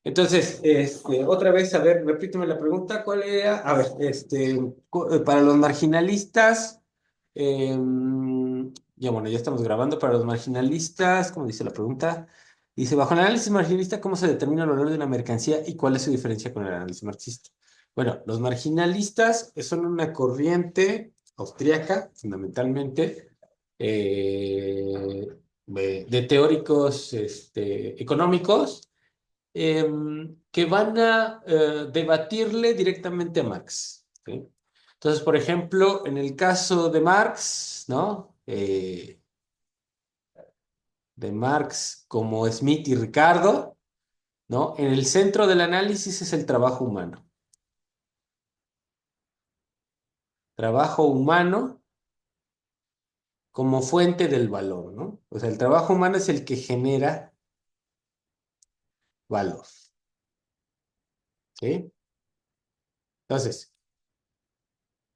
Entonces, otra vez, a ver, repíteme la pregunta, ¿cuál era? A ver, para los marginalistas, ya bueno, ya estamos grabando, para los marginalistas, ¿cómo dice la pregunta? Dice, bajo el análisis marginalista, ¿cómo se determina el valor de una mercancía y cuál es su diferencia con el análisis marxista? Bueno, los marginalistas son una corriente austríaca, fundamentalmente, de teóricos económicos que van a debatirle directamente a Marx. ¿Sí? Entonces, por ejemplo, en el caso de Marx, ¿no? De Marx como Smith y Ricardo, ¿no? En el centro del análisis es el trabajo humano. Trabajo humano como fuente del valor, ¿no? O sea, el trabajo humano es el que genera valor, ¿sí? Entonces,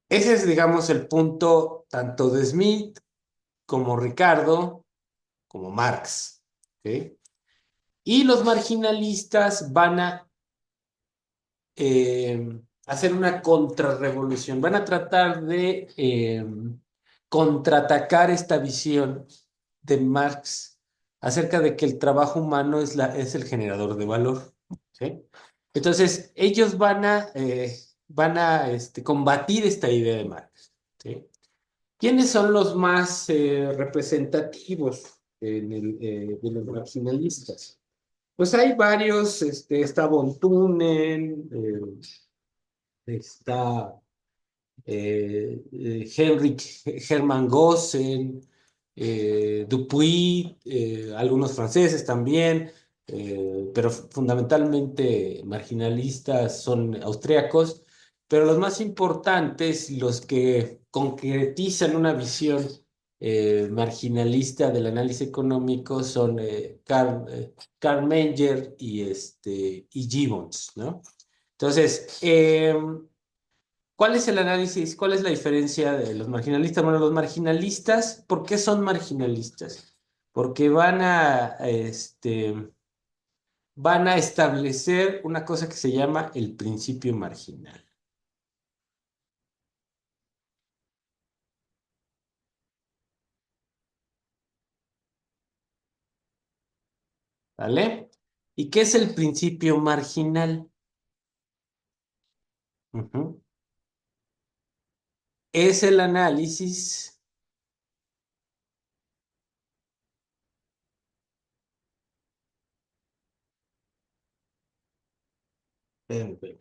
ese es, digamos, el punto tanto de Smith como Ricardo como Marx, ¿sí? Y los marginalistas van a hacer una contrarrevolución, van a tratar de contraatacar esta visión de Marx acerca de que el trabajo humano es el generador de valor, ¿sí? Entonces, ellos van a combatir esta idea de Marx, ¿sí? ¿Quiénes son los más representativos de los marginalistas? Pues hay varios, está Von Thunen, está Henrik Hermann Gossen, Dupuy, algunos franceses también, pero fundamentalmente marginalistas son austriacos, pero los más importantes, los que concretizan una visión marginalista del análisis económico son Karl Menger y Gibbons, ¿no? Entonces, ¿cuál es el análisis? ¿Cuál es la diferencia de los marginalistas? Bueno, los marginalistas, ¿por qué son marginalistas? Porque van a establecer una cosa que se llama el principio marginal, ¿vale? ¿Y qué es el principio marginal? Ujú. Es el análisis, espérame,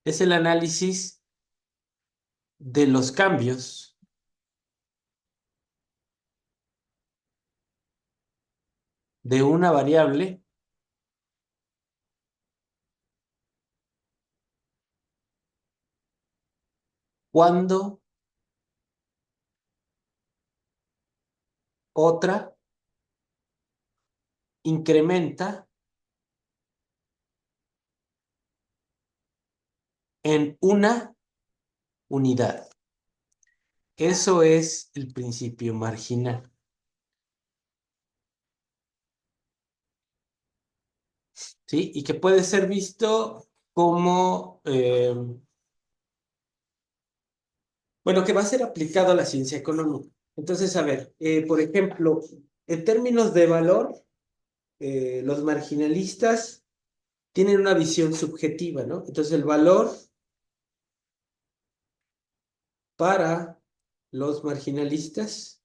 es el análisis de los cambios de una variable cuando otra incrementa en una unidad. Eso es el principio marginal, ¿sí? Y que puede ser visto como, bueno, que va a ser aplicado a la ciencia económica. Entonces, a ver, por ejemplo, en términos de valor, los marginalistas tienen una visión subjetiva, ¿no? Entonces, el valor para los marginalistas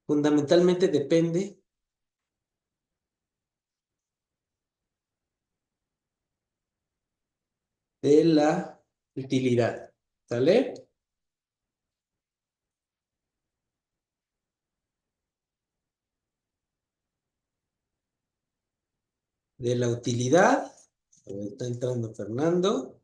fundamentalmente depende de la utilidad, ¿sale? De la utilidad, a ver, está entrando Fernando,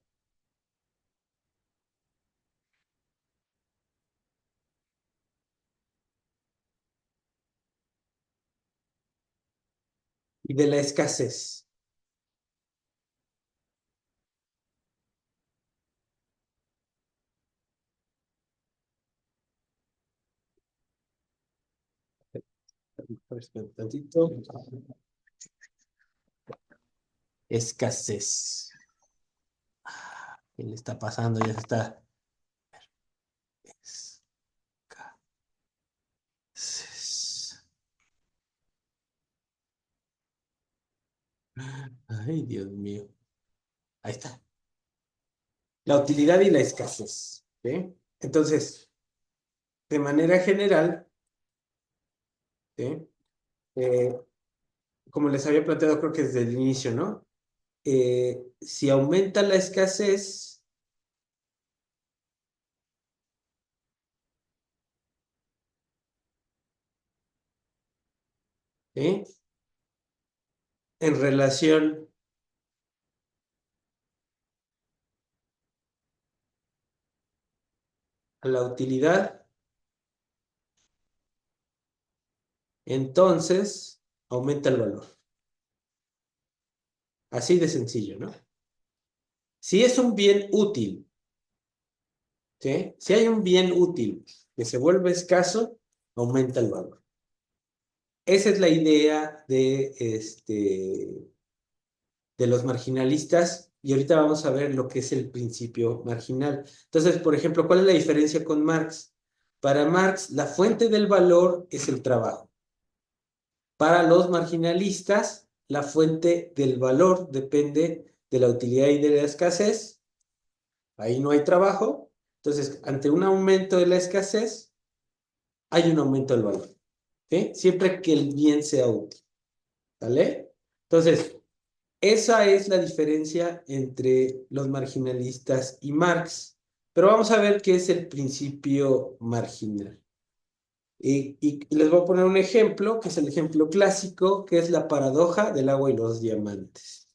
y de la escasez. Espera tantito. Escasez. ¿Qué le está pasando? Ya se está. Escasez. Ay, Dios mío. Ahí está. La utilidad y la escasez. ¿Sí? Entonces, de manera general, ¿sí? Eh, como les había planteado, creo que desde el inicio, ¿no? Si aumenta la escasez, ¿sí? En relación a la utilidad, entonces aumenta el valor. Así de sencillo, ¿no? Si es un bien útil, ¿sí? Si hay un bien útil que se vuelve escaso, aumenta el valor. Esa es la idea de los marginalistas y ahorita vamos a ver lo que es el principio marginal. Entonces, por ejemplo, ¿cuál es la diferencia con Marx? Para Marx, la fuente del valor es el trabajo. Para los marginalistas, la fuente del valor depende de la utilidad y de la escasez. Ahí no hay trabajo. Entonces, ante un aumento de la escasez, hay un aumento del valor. ¿Sí? Siempre que el bien sea útil. ¿Vale? Entonces, esa es la diferencia entre los marginalistas y Marx. Pero vamos a ver qué es el principio marginal. Y les voy a poner un ejemplo, que es el ejemplo clásico, que es la paradoja del agua y los diamantes.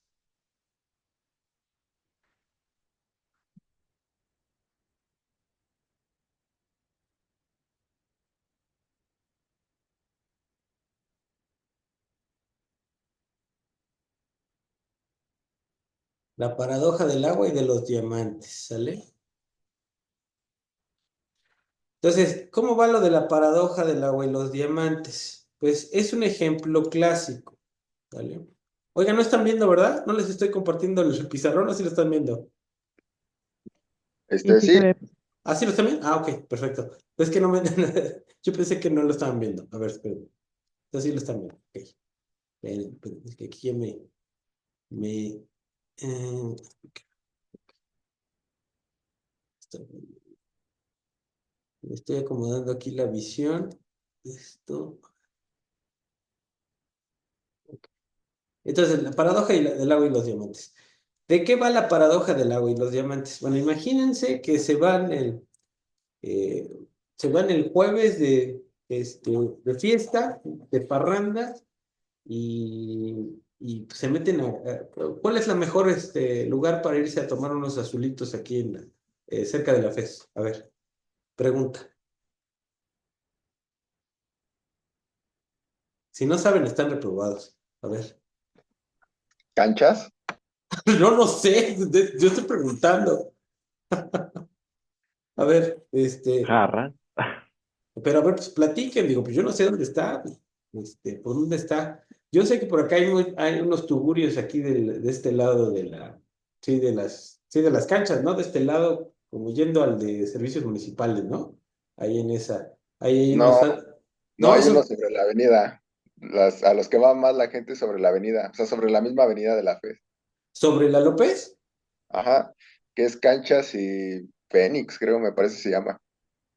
La paradoja del agua y de los diamantes, ¿sale? Entonces, ¿cómo va lo de la paradoja del agua y los diamantes? Pues es un ejemplo clásico, ¿vale? Oiga, no están viendo, ¿verdad? No les estoy compartiendo el pizarrón, ¿o sí lo están viendo? Sí se Sí. ve. ¿Ah, sí lo están viendo? Ah, ok, perfecto. Es que no me... Yo pensé que no lo estaban viendo. A ver, espérenme. Entonces sí lo están viendo. Ok. Es que aquí ya me, eh, estoy- me estoy acomodando aquí la visión. Esto. Entonces, la paradoja del agua y los diamantes. ¿De qué va la paradoja del agua y los diamantes? Bueno, imagínense que eh, se van el jueves de fiesta, de parranda, y se meten ¿cuál es la mejor lugar para irse a tomar unos azulitos aquí cerca de la FES? A ver, pregunta. Si no saben, están reprobados. A ver. ¿Canchas? No lo sé, yo estoy preguntando. A ver, Jarra. pero a ver, pues platiquen, digo, pues yo no sé dónde está, por dónde está. Yo sé que por acá hay unos tugurios aquí de este lado sí, de las canchas, ¿no? De este lado, como yendo al de servicios municipales, ¿no? Ahí en esa, ahí hay unos, No, no no, hay uno eso, sobre la avenida. A los que va más la gente sobre la avenida, o sea, sobre la misma avenida de la FES. sobre la López, Ajá, que es Canchas y Fénix, creo, me parece se llama.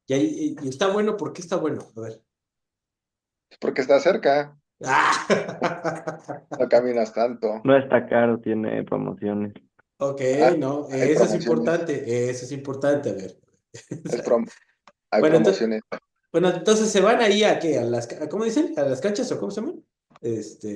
y ahí y está bueno, ¿por qué está bueno? A ver. Es porque está cerca, Ah, no caminas tanto. ok, No está caro, tiene promociones. ok, Ah, no, hay promociones, eso es importante, a ver. es prom- hay Bueno, entonces, promociones. Bueno, entonces se van ahí a qué, ¿cómo dicen? ¿A las canchas o cómo se llaman?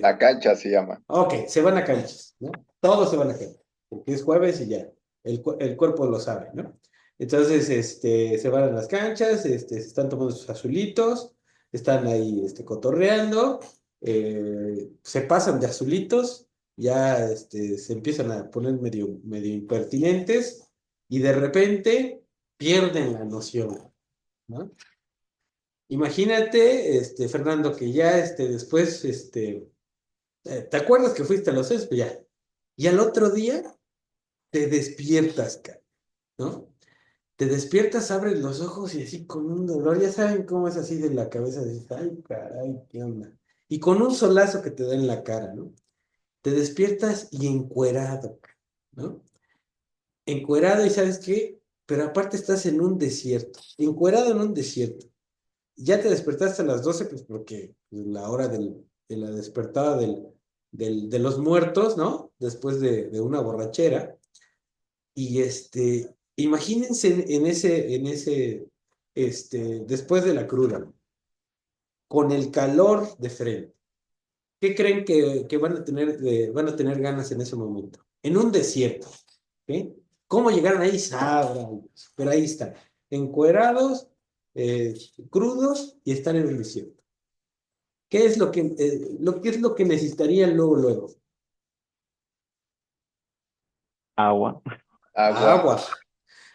La Cancha se llama. Ok, se van a canchas, ¿no? Todos se van a canchas, porque es jueves y ya, el cuerpo lo sabe, ¿no? Entonces, se van a las canchas, se están tomando sus azulitos, están ahí, cotorreando, se pasan de azulitos, ya, se empiezan a poner medio impertinentes y de repente pierden la noción, ¿no? Imagínate, Fernando, que ya después, ¿te acuerdas que fuiste a los CES? Pues ya. Y al otro día te despiertas, ¿no? Te despiertas, abres los ojos y así con un dolor, ya saben cómo es así de la cabeza, dices, ay, caray, ¿qué onda? Y con un solazo que te da en la cara, ¿no? Te despiertas y encuerado, ¿no? Encuerado y ¿sabes qué? Pero aparte estás en un desierto, encuerado en un desierto. Ya te despertaste a las 12 pues porque pues, la hora de la despertada de los muertos, ¿no? Después de una borrachera. Y imagínense después de la cruda, con el calor de frente. ¿Qué creen que van a tener ganas en ese momento? En un desierto. ¿Ok? ¿Cómo llegaron ahí? Sabrá Dios. Pero ahí están, encuerados, eh, crudos y están en el desierto. ¿Qué es qué es lo que necesitarían luego? Agua. Agua. Agua.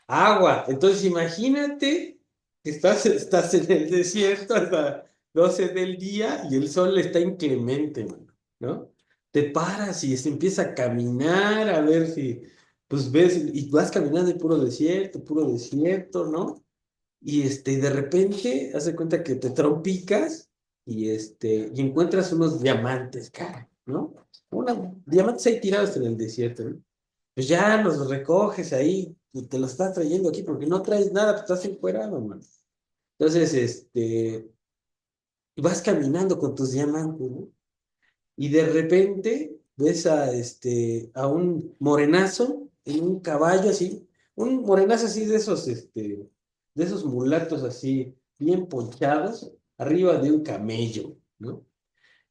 Agua. Entonces imagínate que estás en el desierto hasta 12 del día y el sol está inclemente, mano, ¿no? Te paras y se empieza a caminar a ver si, pues ves, y vas caminando en puro desierto, ¿no? Y de repente, hace cuenta que te trompicas y encuentras unos diamantes, cara, ¿no? Diamantes ahí tirados en el desierto, ¿no? Pues ya los recoges ahí y te los estás trayendo aquí porque no traes nada, pues estás encuerado, man. Entonces, vas caminando con tus diamantes, ¿no? Y de repente ves a un morenazo en un caballo así, un morenazo así de esos mulatos así, bien ponchados, arriba de un camello, ¿no?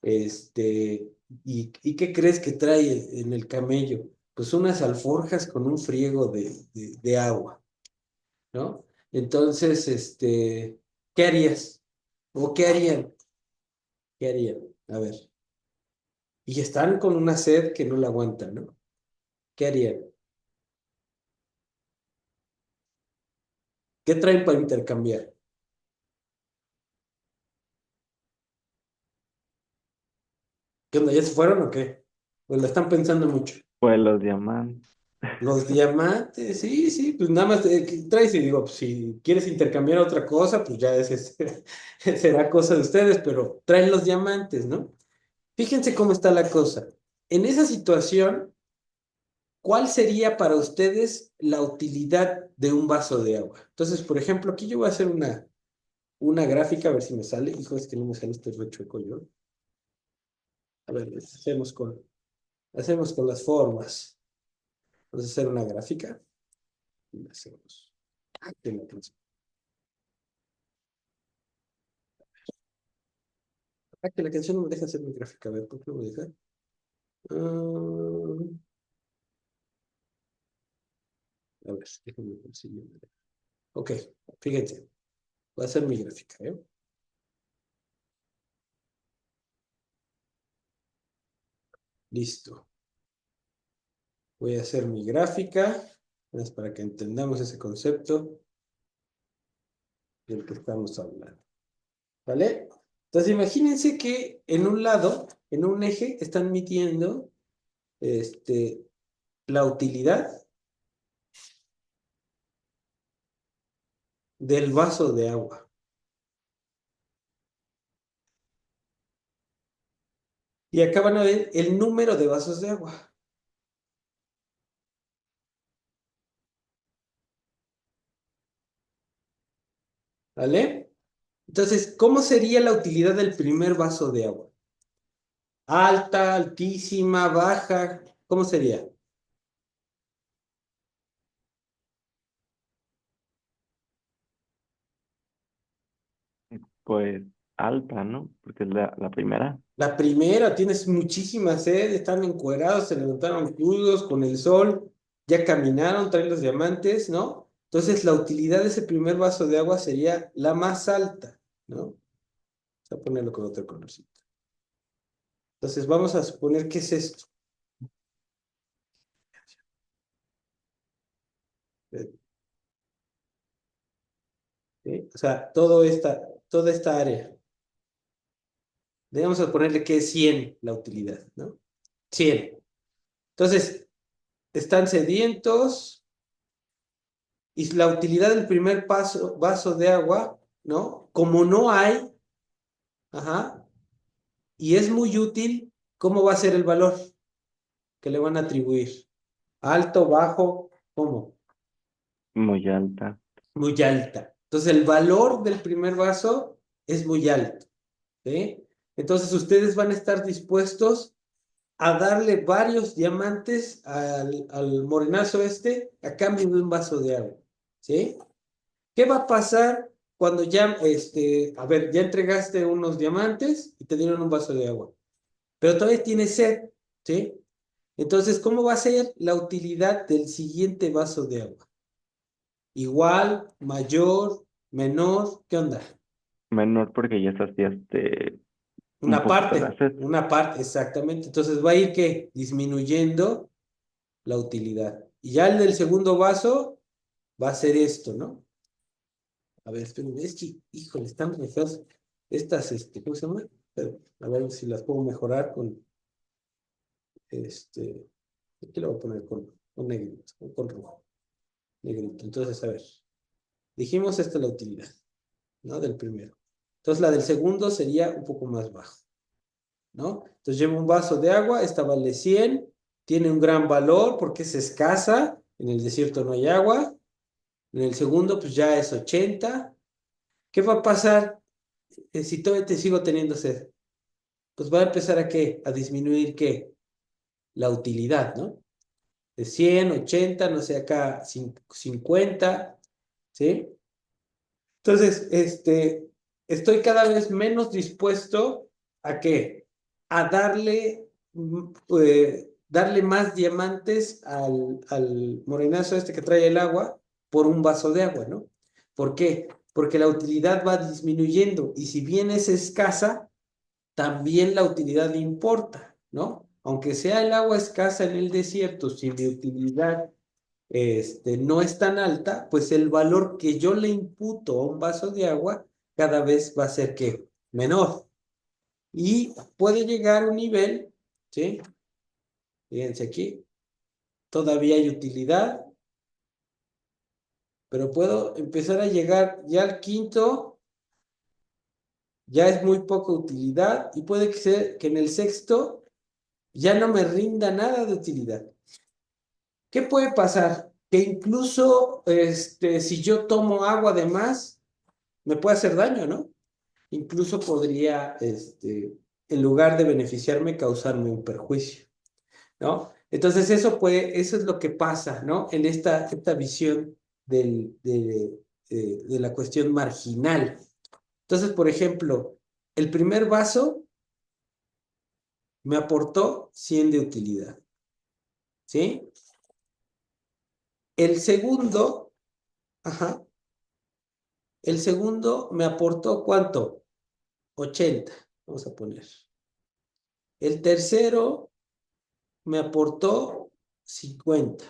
¿Y qué crees que trae en el camello? Pues unas alforjas con un friego de agua, ¿no? Entonces, ¿qué harías? ¿O qué harían? ¿Qué harían? A ver. Y están con una sed que no la aguantan, ¿no? ¿Qué harían? ¿Qué traen para intercambiar? ¿Qué onda? ¿Ya se fueron o qué? Pues la están pensando mucho. Pues los diamantes. Los diamantes, sí, sí, pues nada más ¿qué traes y digo, pues si quieres intercambiar otra cosa, pues ya será cosa de ustedes, pero traen los diamantes, ¿no? Fíjense cómo está la cosa. En esa situación, ¿cuál sería para ustedes la utilidad de un vaso de agua? Entonces, por ejemplo, aquí yo voy a hacer una gráfica, a ver si me sale. Hijo, es que no me sale este rechueco yo. A ver, hacemos con las formas. Vamos a hacer una gráfica. Y hacemos. Tengo atención. Que la canción no me deja hacer mi gráfica. A ver, ¿por qué no me deja? Ah, a ver, déjame conseguir. Ok, fíjense. Voy a hacer mi gráfica, ¿eh? Listo. Voy a hacer mi gráfica. Es para que entendamos ese concepto del que estamos hablando. ¿Vale? Entonces, imagínense que en un lado, en un eje, están midiendo este, la utilidad del vaso de agua. Y acá van a ver el número de vasos de agua. ¿Vale? Entonces, ¿cómo sería la utilidad del primer vaso de agua? Alta, altísima, baja, ¿cómo sería? Pues alta, ¿no? Porque es la primera. La primera, tienes muchísima sed, están encuerados, se levantaron crudos con el sol, ya caminaron, traen los diamantes, ¿no? Entonces, la utilidad de ese primer vaso de agua sería la más alta, ¿no? Voy a ponerlo con otro colorcito. Entonces, vamos a suponer que es esto. ¿Sí? O sea, todo esta. toda esta área. Debemos ponerle que es 100 la utilidad, ¿no? 100. Entonces, están sedientos y la utilidad del primer vaso de agua, ¿no? Como no hay, ajá, y es muy útil, ¿cómo va a ser el valor que le van a atribuir? Alto, bajo, ¿cómo? Muy alta. Muy alta. Entonces, el valor del primer vaso es muy alto, ¿sí? Entonces, ustedes van a estar dispuestos a darle varios diamantes al morenazo este a cambio de un vaso de agua, ¿sí? ¿Qué va a pasar cuando ya, a ver, ya entregaste unos diamantes y te dieron un vaso de agua, pero todavía tienes sed, ¿sí? Entonces, ¿cómo va a ser la utilidad del siguiente vaso de agua? Igual, mayor, menor, ¿qué onda? Menor porque ya saciaste un poquito la sed. Una parte, exactamente. Entonces va a ir que disminuyendo la utilidad. Y ya el del segundo vaso va a ser esto, ¿no? A ver, espérenme, es que, híjole, están muy feas estas, ¿cómo se llama? Pero, a ver si las puedo mejorar con, aquí lo voy a poner con negrito, con rojo, negrito. Entonces, a ver, dijimos esta es la utilidad, ¿no? Del primero. Entonces, la del segundo sería un poco más bajo, ¿no? Entonces, llevo un vaso de agua, esta vale 100, tiene un gran valor porque es escasa, en el desierto no hay agua. En el segundo, pues ya es 80. ¿Qué va a pasar si todavía te sigo teniendo sed? Pues va a empezar a qué? A disminuir qué? La utilidad, ¿no? De 100, 80, no sé, acá 50, ¿sí? Entonces, estoy cada vez menos dispuesto a qué? A darle más diamantes al morenazo este que trae el agua por un vaso de agua, ¿no? ¿Por qué? Porque la utilidad va disminuyendo y si bien es escasa, también la utilidad importa, ¿no? Aunque sea el agua escasa en el desierto, si mi utilidad no es tan alta, pues el valor que yo le imputo a un vaso de agua cada vez va a ser que menor. Y puede llegar a un nivel, ¿sí? Fíjense aquí, todavía hay utilidad, pero puedo empezar a llegar ya al quinto, ya es muy poca utilidad y puede ser que en el sexto ya no me rinda nada de utilidad. ¿Qué puede pasar? Que incluso si yo tomo agua de más, me puede hacer daño, ¿no? Incluso podría, en lugar de beneficiarme, causarme un perjuicio, ¿no? Entonces eso es lo que pasa, ¿no? En esta visión de la cuestión marginal. Entonces, por ejemplo, el primer vaso me aportó 100 de utilidad, ¿sí? El segundo, ajá, el segundo me aportó ¿cuánto? 80, vamos a poner. El tercero me aportó 50,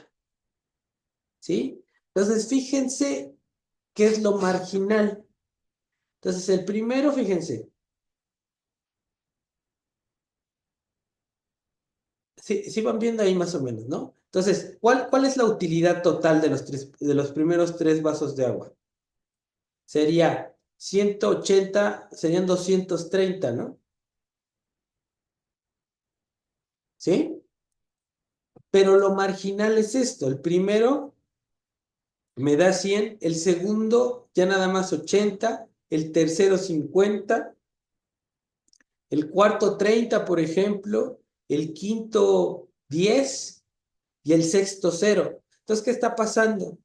¿sí? Entonces, fíjense qué es lo marginal. Entonces, el primero, fíjense, sí van viendo ahí más o menos, ¿no? Entonces, ¿cuál es la utilidad total de los primeros tres vasos de agua? Sería 180, serían 230, ¿no? ¿Sí? Pero lo marginal es esto. El primero me da 100, el segundo ya nada más 80, el tercero 50, el cuarto 30, por ejemplo, el quinto 10 y el sexto 0. Entonces, ¿qué está pasando?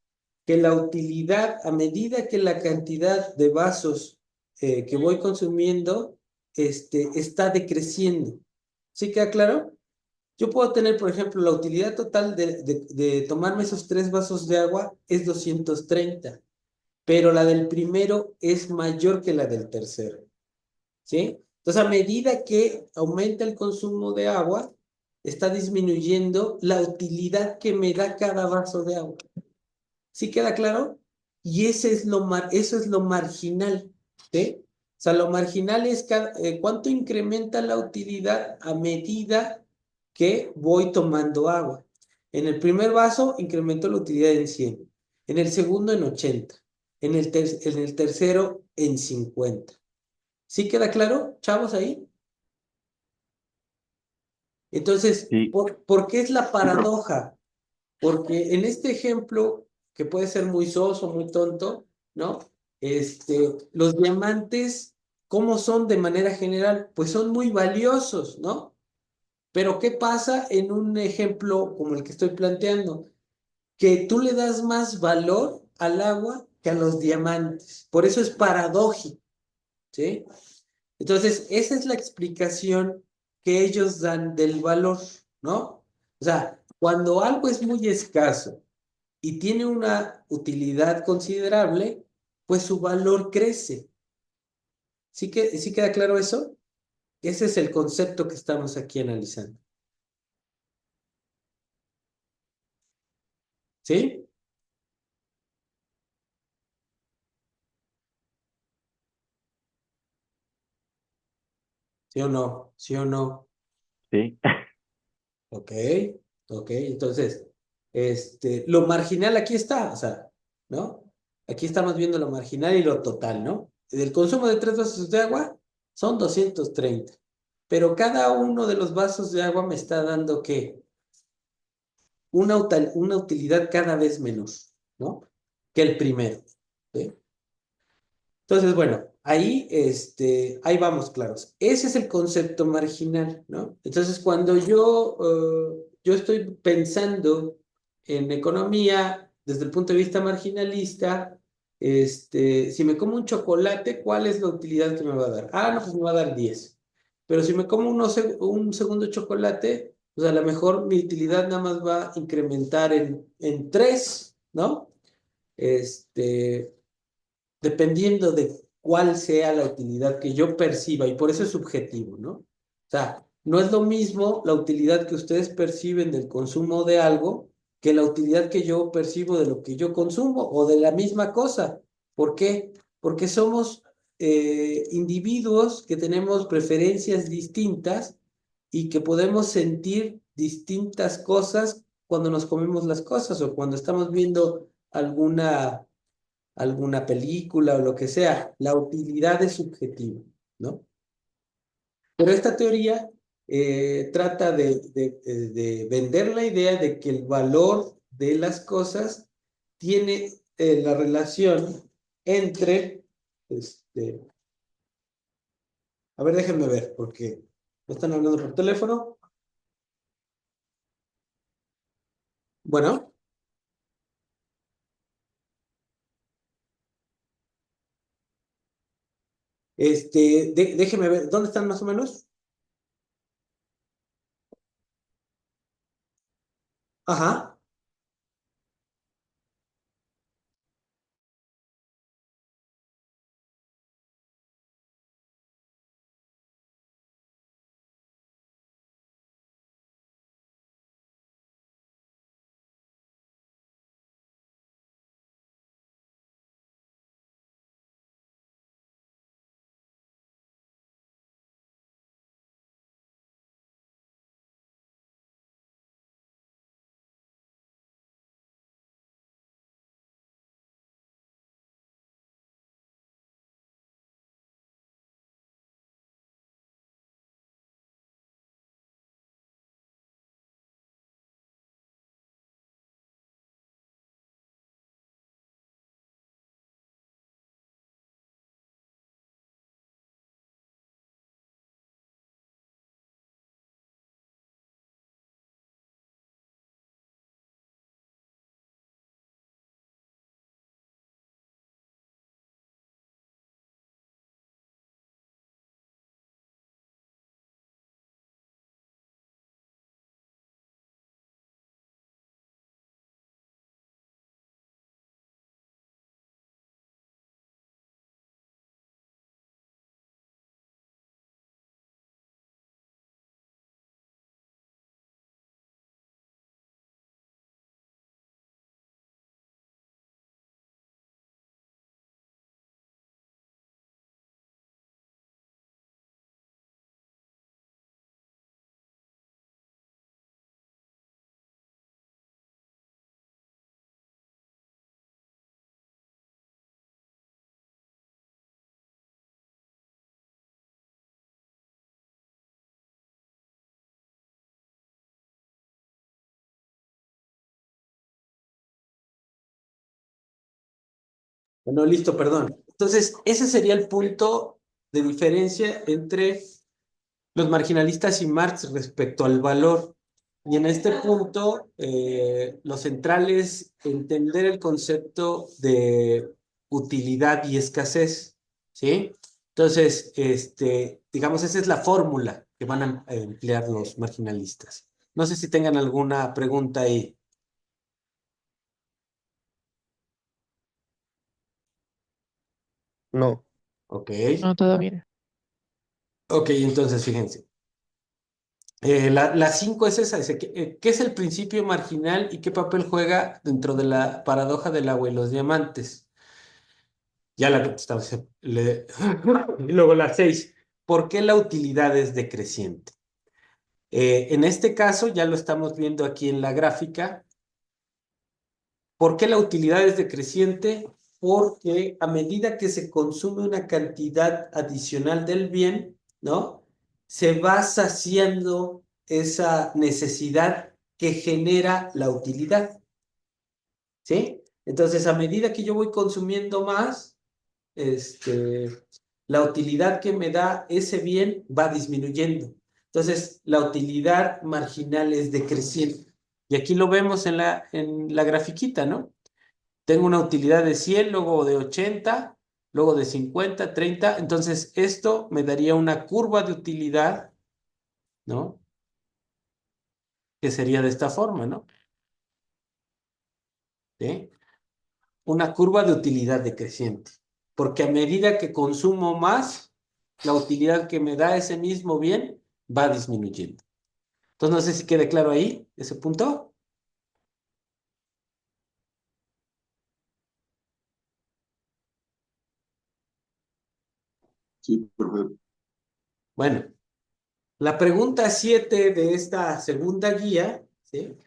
Que la utilidad, a medida que la cantidad de vasos que voy consumiendo está decreciendo. ¿Sí queda claro? Yo puedo tener, por ejemplo, la utilidad total de tomarme esos tres vasos de agua es 230, pero la del primero es mayor que la del tercero, ¿sí? Entonces, a medida que aumenta el consumo de agua, está disminuyendo la utilidad que me da cada vaso de agua. ¿Sí queda claro? Y eso es lo marginal, ¿sí? sea, lo marginal es cuánto incrementa la utilidad a medida que voy tomando agua. En el primer vaso incrementó la utilidad en 100, en el segundo en 80, en el tercero en 50. ¿Sí queda claro, chavos, ahí? Entonces, Sí, ¿por qué es la paradoja? Porque en este ejemplo, que puede ser muy soso, muy tonto, ¿no? Los diamantes, ¿cómo son de manera general? Pues son muy valiosos, ¿no? Pero ¿qué pasa en un ejemplo como el que estoy planteando? Que tú le das más valor al agua que a los diamantes. Por eso es paradójico, ¿sí? Entonces, esa es la explicación que ellos dan del valor, ¿no? O sea, cuando algo es muy escaso y tiene una utilidad considerable, pues su valor crece. ¿Sí queda claro eso? Ese es el concepto que estamos aquí analizando. ¿Sí? ¿Sí o no? ¿Sí o no? sí, Ok, ok. Entonces, lo marginal aquí está, o sea, ¿no? Aquí estamos viendo lo marginal y lo total, ¿no? El consumo de 3 vasos de agua son 230, pero cada uno de los vasos de agua me está dando, ¿qué? Una utilidad cada vez menor, ¿no? Que el primero, ¿sí? Entonces, bueno, ahí vamos claros. Ese es el concepto marginal, ¿no? Entonces, cuando yo estoy pensando en economía desde el punto de vista marginalista, si me como un chocolate, ¿cuál es la utilidad que me va a dar? Ah, no, pues me va a dar 10. Pero si me como un segundo chocolate, pues a lo mejor mi utilidad nada más va a incrementar en 3, ¿no? Este, dependiendo de cuál sea la utilidad que yo perciba, y por eso es subjetivo, ¿no? O sea, no es lo mismo la utilidad que ustedes perciben del consumo de algo que la utilidad que yo percibo de lo que yo consumo o de la misma cosa. ¿Por qué? Porque somos individuos que tenemos preferencias distintas y que podemos sentir distintas cosas cuando nos comemos las cosas o cuando estamos viendo alguna película o lo que sea. La utilidad es subjetiva, ¿no? Pero esta teoría trata de vender la idea de que el valor de las cosas tiene la relación entre, este, a ver, déjenme ver, porque me están hablando por teléfono. Bueno, déjenme ver, ¿dónde están más o menos? Ajá. No, listo, perdón. Entonces, ese sería el punto de diferencia entre los marginalistas y Marx respecto al valor. Y en este punto, lo central es entender el concepto de utilidad y escasez, ¿sí? Entonces, digamos, esa es la fórmula que van a emplear los marginalistas. No sé si tengan alguna pregunta ahí. No. Ok. No, todo bien. Ok, entonces fíjense. La 5 es esa, dice, ¿qué es el principio marginal y qué papel juega dentro de la paradoja del agua y los diamantes? Ya la contestamos. Y luego la 6, ¿por qué la utilidad es decreciente? En este caso, ya lo estamos viendo aquí en la gráfica. ¿Por qué la utilidad es decreciente? Porque a medida que se consume una cantidad adicional del bien, ¿no? Se va saciando esa necesidad que genera la utilidad, ¿sí? Entonces, a medida que yo voy consumiendo más, este, la utilidad que me da ese bien va disminuyendo. Entonces, la utilidad marginal es decreciente. Y aquí lo vemos en la grafiquita, ¿no? Tengo una utilidad de 100, luego de 80, luego de 50, 30. Entonces, esto me daría una curva de utilidad, ¿no? Que sería de esta forma, ¿no? ¿Sí? Una curva de utilidad decreciente. Porque a medida que consumo más, la utilidad que me da ese mismo bien va disminuyendo. Entonces, no sé si quede claro ahí ese punto. Sí, perfecto. Bueno, la pregunta 7 de esta segunda guía, ¿sí?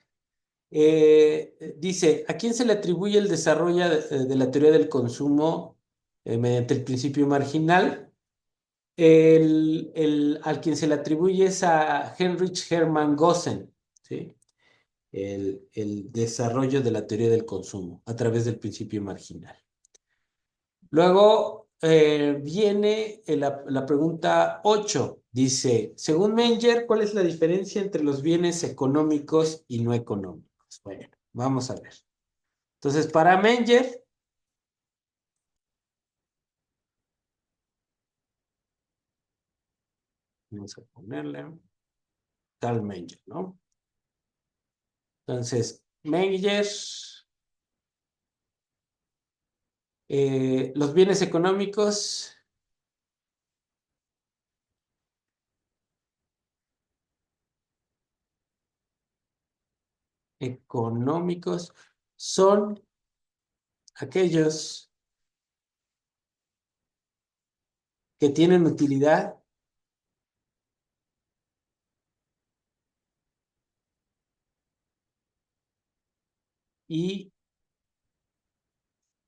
Dice, ¿a quién se le atribuye el desarrollo de la teoría del consumo mediante el principio marginal? Al quien se le atribuye es a Heinrich Hermann Gossen, ¿sí? El desarrollo de la teoría del consumo a través del principio marginal. Luego viene la pregunta 8. Dice, según Menger, ¿cuál es la diferencia entre los bienes económicos y no económicos? Bueno, vamos a ver. Entonces, para Menger, vamos a ponerle Carl Menger, ¿no? Entonces, Menger, los bienes económicos son aquellos que tienen utilidad y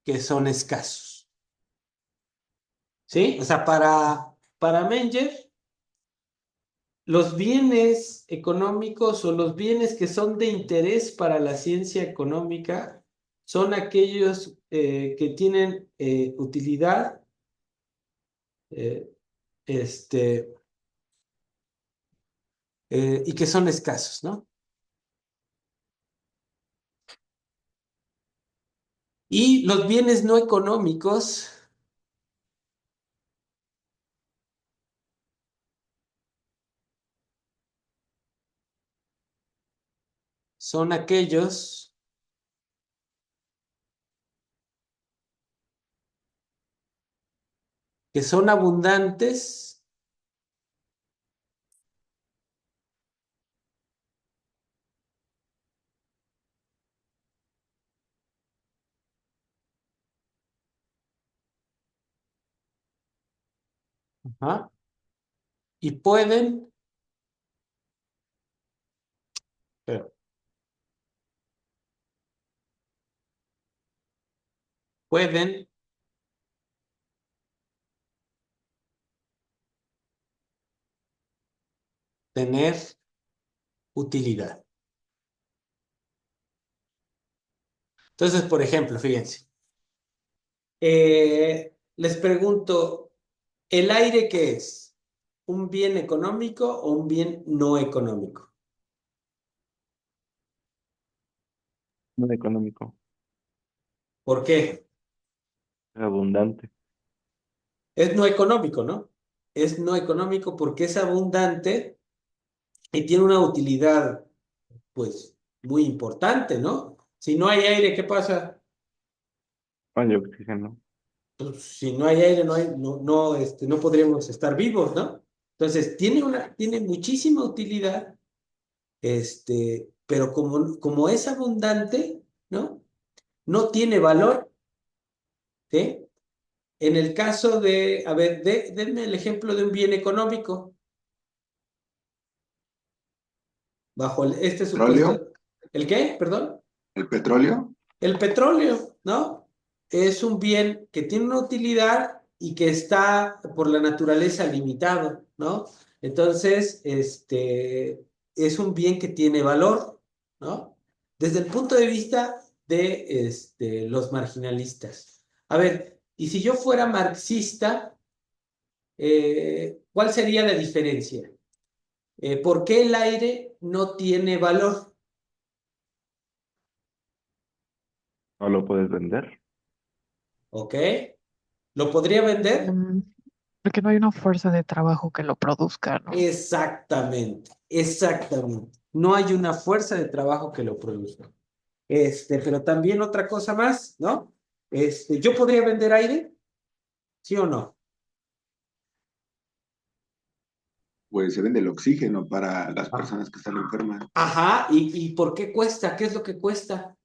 que son escasos, ¿sí? O sea, para Menger, los bienes económicos o los bienes que son de interés para la ciencia económica son aquellos que tienen utilidad, eh, este, y que son escasos, ¿no? Y los bienes no económicos son aquellos que son abundantes ajá, y pero, pueden tener utilidad. Entonces, por ejemplo, fíjense, Les pregunto, ¿el aire qué es? ¿Un bien económico o un bien no económico? No económico, ¿Por qué? es abundante. Es no económico, ¿no? Es no económico porque es abundante y tiene una utilidad, pues, muy importante, ¿no? Si no hay aire, ¿qué pasa? Hay oxígeno. Pues, si no hay aire, no podríamos estar vivos, ¿no? Entonces, tiene muchísima utilidad, pero como es abundante, ¿no? No tiene valor, ¿sí? En el caso de, a ver, denme el ejemplo de un bien económico, bajo este ¿Petróleo? supuesto. ¿El qué? Perdón. ¿El petróleo? El petróleo, ¿no? Es un bien que tiene una utilidad y que está por la naturaleza limitado, ¿no? Entonces, es un bien que tiene valor, ¿no? Desde el punto de vista de los marginalistas. A ver, y si yo fuera marxista, ¿cuál sería la diferencia? ¿Por qué el aire no tiene valor? No lo puedes vender. ¿Ok? ¿Lo podría vender? Mm, Porque no hay una fuerza de trabajo que lo produzca, ¿no? Exactamente, exactamente. No hay una fuerza de trabajo que lo produzca. Pero también otra cosa más, ¿no? ¿Yo podría vender aire? ¿Sí o no? Pues se vende el oxígeno para las Ah, personas que están enfermas. ajá, ¿y por qué cuesta? ¿Qué es lo que cuesta?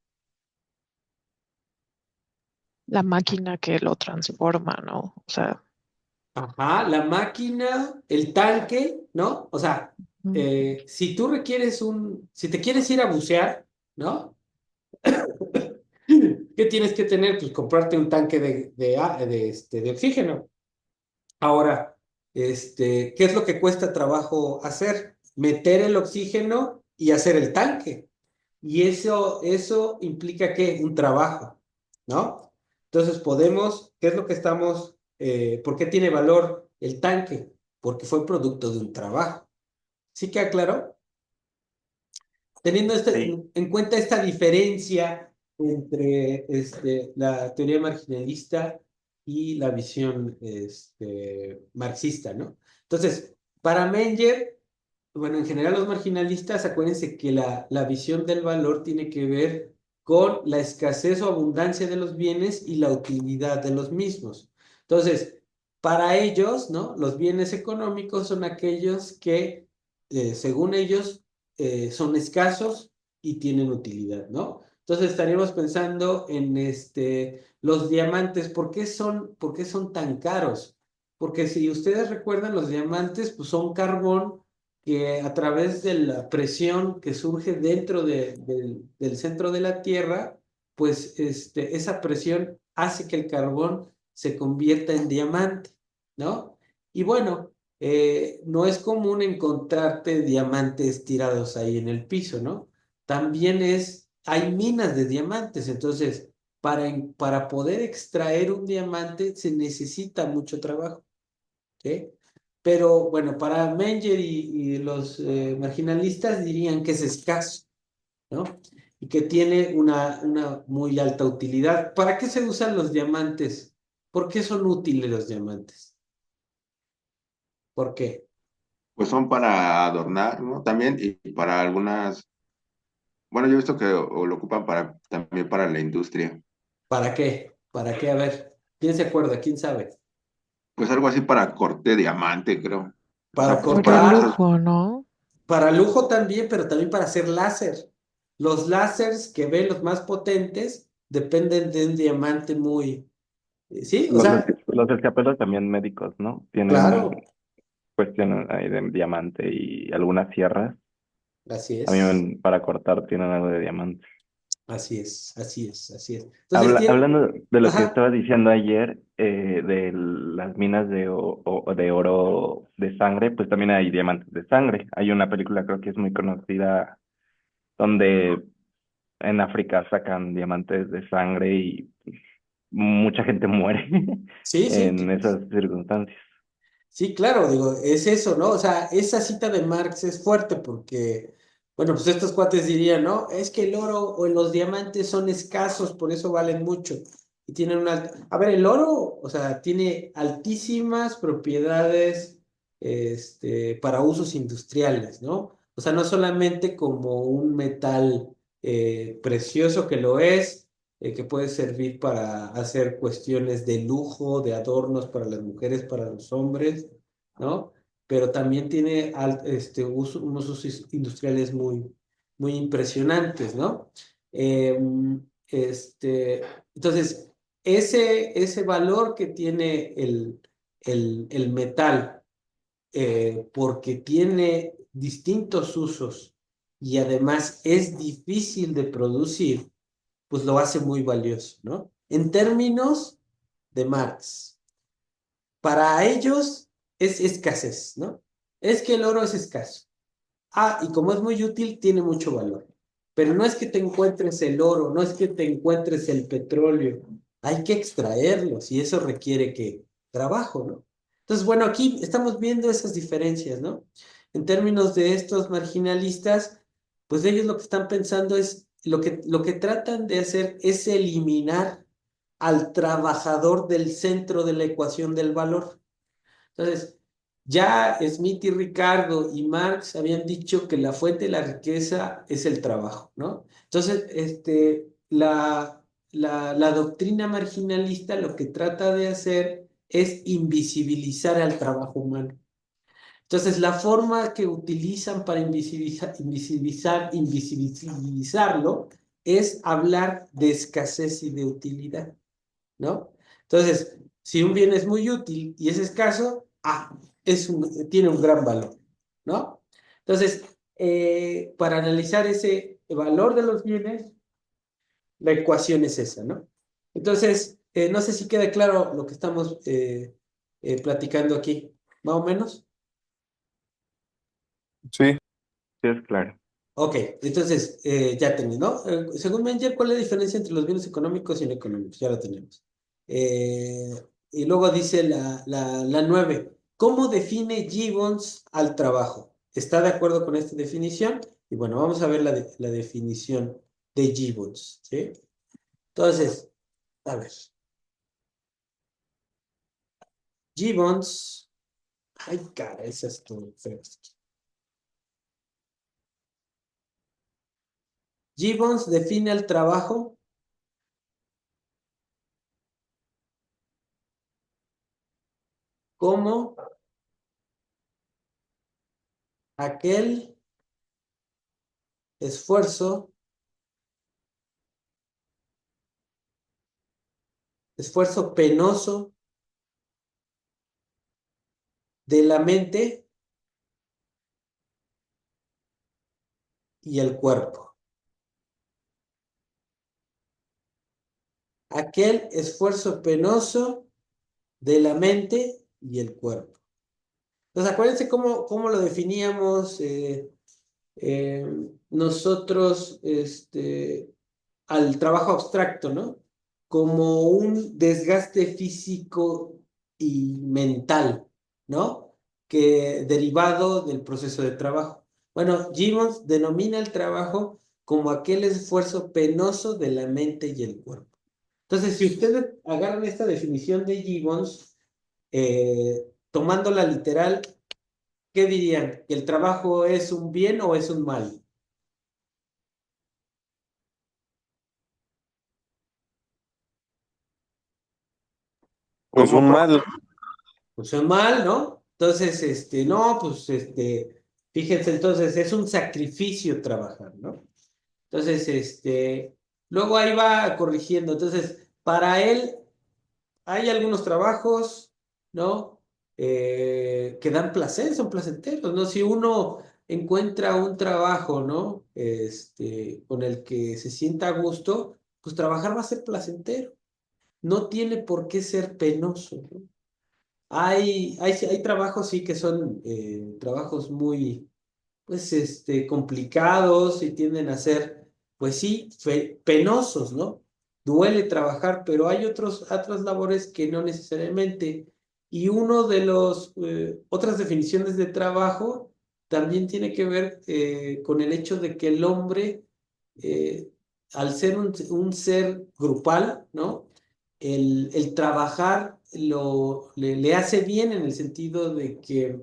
La máquina que lo transforma, ¿no? O sea, Ajá, la máquina, el tanque, ¿no? O sea, mm, si tú si te quieres ir a bucear, ¿no? ¿Qué tienes que tener? Pues comprarte un tanque de oxígeno. Ahora, ¿qué es lo que cuesta trabajo hacer? Meter el oxígeno y hacer el tanque. Y eso implica ¿qué? Un trabajo, ¿no? Entonces ¿qué es lo que por qué tiene valor el tanque? Porque fue producto de un trabajo. ¿Sí queda claro? Teniendo Sí. en cuenta esta diferencia entre la teoría marginalista y la visión marxista, ¿no? Entonces, para Menger, bueno, en general los marginalistas, acuérdense que la visión del valor tiene que ver con la escasez o abundancia de los bienes y la utilidad de los mismos. Entonces, para ellos, ¿no? Los bienes económicos son aquellos que, según ellos, son escasos y tienen utilidad, ¿no? Entonces estaríamos pensando en los diamantes. Por qué son tan caros? Porque si ustedes recuerdan, los diamantes pues, son carbón que a través de la presión que surge dentro del centro de la Tierra, pues esa presión hace que el carbón se convierta en diamante, ¿no? Y bueno, no es común encontrarte diamantes tirados ahí en el piso, ¿no? Hay minas de diamantes, entonces para poder extraer un diamante se necesita mucho trabajo, ¿sí? Pero bueno, para Menger y los marginalistas dirían que es escaso, ¿no? Y que tiene una muy alta utilidad. ¿Para qué se usan los diamantes? ¿Por qué son útiles los diamantes? ¿Por qué? Pues son para adornar, ¿no? También y para algunas, bueno, yo he visto que o lo ocupan para también para la industria. ¿Para qué? ¿Para qué? A ver, ¿quién se acuerda? ¿Quién sabe? Pues algo así para corte de diamante, creo. O sea, Para pues para para cortar, cosas, lujo, ¿no? para lujo también, pero también para hacer láser. Los láseres que ven los más potentes dependen de un diamante sí, o sea, Los escapelos también médicos, ¿no? Tienen claro, cuestiones ahí de diamante y algunas sierras. así es, También para cortar tienen algo de diamante. así es, así es, así es. Entonces Hablando de lo que ajá, estaba diciendo ayer, de las minas de oro de sangre, pues también hay diamantes de sangre. Hay una película, creo que es muy conocida, donde en África sacan diamantes de sangre y mucha gente muere Sí, sí, en esas circunstancias. sí, claro, digo, es eso, ¿no? O sea, esa cita de Marx es fuerte porque, bueno, pues estos cuates dirían, ¿no? Es que el oro o los diamantes son escasos, por eso valen mucho. Y tienen A ver, el oro, o sea, tiene altísimas propiedades, para usos industriales, ¿no? O sea, no solamente como un metal precioso que lo es, que puede servir para hacer cuestiones de lujo, de adornos para las mujeres, para los hombres, ¿no? Pero también tiene unos usos industriales muy, muy impresionantes, ¿no? Em, este, entonces, ese valor que tiene el metal, porque tiene distintos usos y además es difícil de producir, pues lo hace muy valioso, ¿no? En términos de Marx, para ellos es escasez, ¿no? Es que el oro es escaso. Ah, y como es muy útil, tiene mucho valor. Pero no es que te encuentres el oro, no es que te encuentres el petróleo. Hay que extraerlos y eso requiere que trabajo, ¿no? Entonces, bueno, aquí estamos viendo esas diferencias, ¿no? En términos de estos marginalistas, pues ellos lo que están pensando es, lo que tratan de hacer es eliminar al trabajador del centro de la ecuación del valor. Entonces, ya Smith y Ricardo y Marx habían dicho que la fuente de la riqueza es el trabajo, ¿no? Entonces, la doctrina marginalista lo que trata de hacer es invisibilizar al trabajo humano. Entonces, la forma que utilizan para invisibilizarlo es hablar de escasez y de utilidad, ¿no? Entonces, si un bien es muy útil y es escaso, tiene un gran valor, ¿no? Entonces, para analizar ese valor de los bienes, la ecuación es esa, ¿no? Entonces, no sé si queda claro lo que estamos platicando aquí, más o menos. Sí, Sí, es claro. Ok, entonces ya tenemos, ¿no? Según Menger, ¿cuál es la diferencia entre los bienes económicos y no económicos? Ya lo tenemos. Eh, y luego dice la 9. ¿Cómo define Gibbons al trabajo? ¿Está de acuerdo con esta definición? Y bueno, vamos a ver la definición de Gibbons, ¿sí? Entonces, a ver. Gibbons. Ay, cara, esa es todo feo. Gibbons define al trabajo como aquel esfuerzo penoso de la mente y el cuerpo. Aquel esfuerzo penoso de la mente y el cuerpo. Entonces, acuérdense cómo lo definíamos eh, nosotros al trabajo abstracto, ¿no? Como un desgaste físico y mental, ¿no? Que derivado del proceso de trabajo. Bueno, Gibbons denomina el trabajo como aquel esfuerzo penoso de la mente y el cuerpo. Entonces, si ustedes agarran esta definición de Gibbons, tomándola literal, ¿qué dirían? ¿Que el trabajo es un bien o es un mal? pues un mal. Pues es mal, ¿no? Entonces, no, pues, fíjense, entonces es un sacrificio trabajar, ¿no? Entonces, luego ahí va corrigiendo. Entonces, para él hay algunos trabajos, ¿no? Que dan placer, son placenteros, ¿no? Si uno encuentra un trabajo, ¿no? Con el que se sienta a gusto, pues trabajar va a ser placentero. No tiene por qué ser penoso, ¿no? Hay trabajos, sí, que son trabajos muy, pues, complicados y tienden a ser, pues sí, penosos, ¿no? duele trabajar, pero hay otras labores que no necesariamente. Y uno de los otras definiciones de trabajo también tiene que ver con el hecho de que el hombre, eh, al ser un ser grupal, ¿no? El trabajar le hace bien en el sentido de que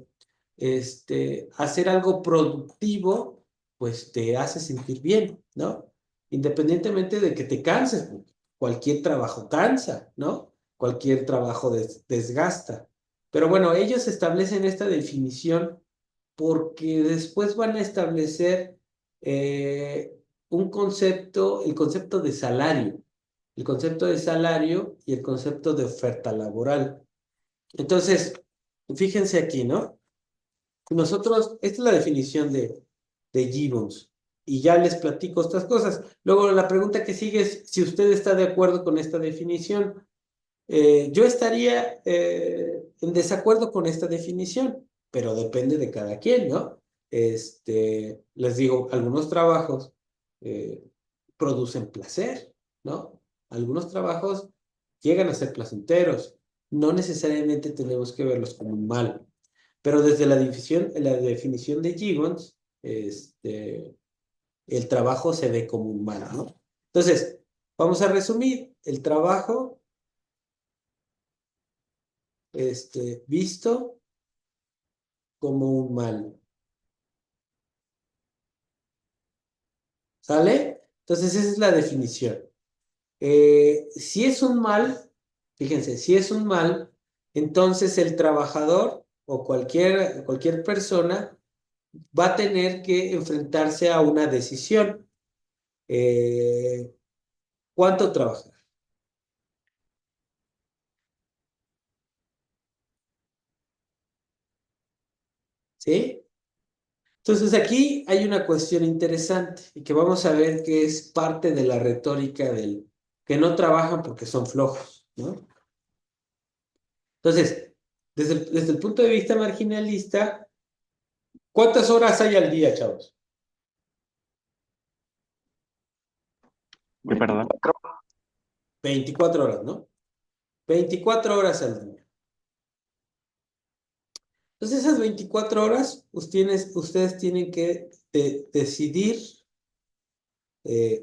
hacer algo productivo, pues te hace sentir bien, ¿no? Independientemente de que te canses, porque cualquier trabajo cansa, ¿no? Cualquier trabajo desgasta. Pero bueno, ellos establecen esta definición porque después van a establecer un concepto, el concepto de salario, el concepto de salario y el concepto de oferta laboral. Entonces, fíjense aquí, ¿no? Nosotros, esta es la definición de Gibbons, y ya les platico estas cosas. Luego, la pregunta que sigue es si usted está de acuerdo con esta definición. Yo estaría en desacuerdo con esta definición, pero depende de cada quien, ¿no? Les digo, algunos trabajos eh, producen placer, ¿no? Algunos trabajos llegan a ser placenteros. No necesariamente tenemos que verlos como un mal. Pero desde la definición de Gibbons, el trabajo se ve como un mal, ¿no? Entonces, vamos a resumir. El trabajo, visto como un mal. ¿Sale? Entonces, esa es la definición. Si es un mal, fíjense, si es un mal, entonces el trabajador o cualquier persona va a tener que enfrentarse a una decisión. Eh, ¿Cuánto trabajar? ¿Sí? Entonces aquí hay una cuestión interesante y que vamos a ver que es parte de la retórica del que no trabajan porque son flojos, ¿no? Entonces, desde el punto de vista marginalista, ¿cuántas horas hay al día, chavos? ¿Qué, perdón? 24 horas, ¿no? 24 horas al día. Entonces, esas 24 horas, ustedes tienen que decidir.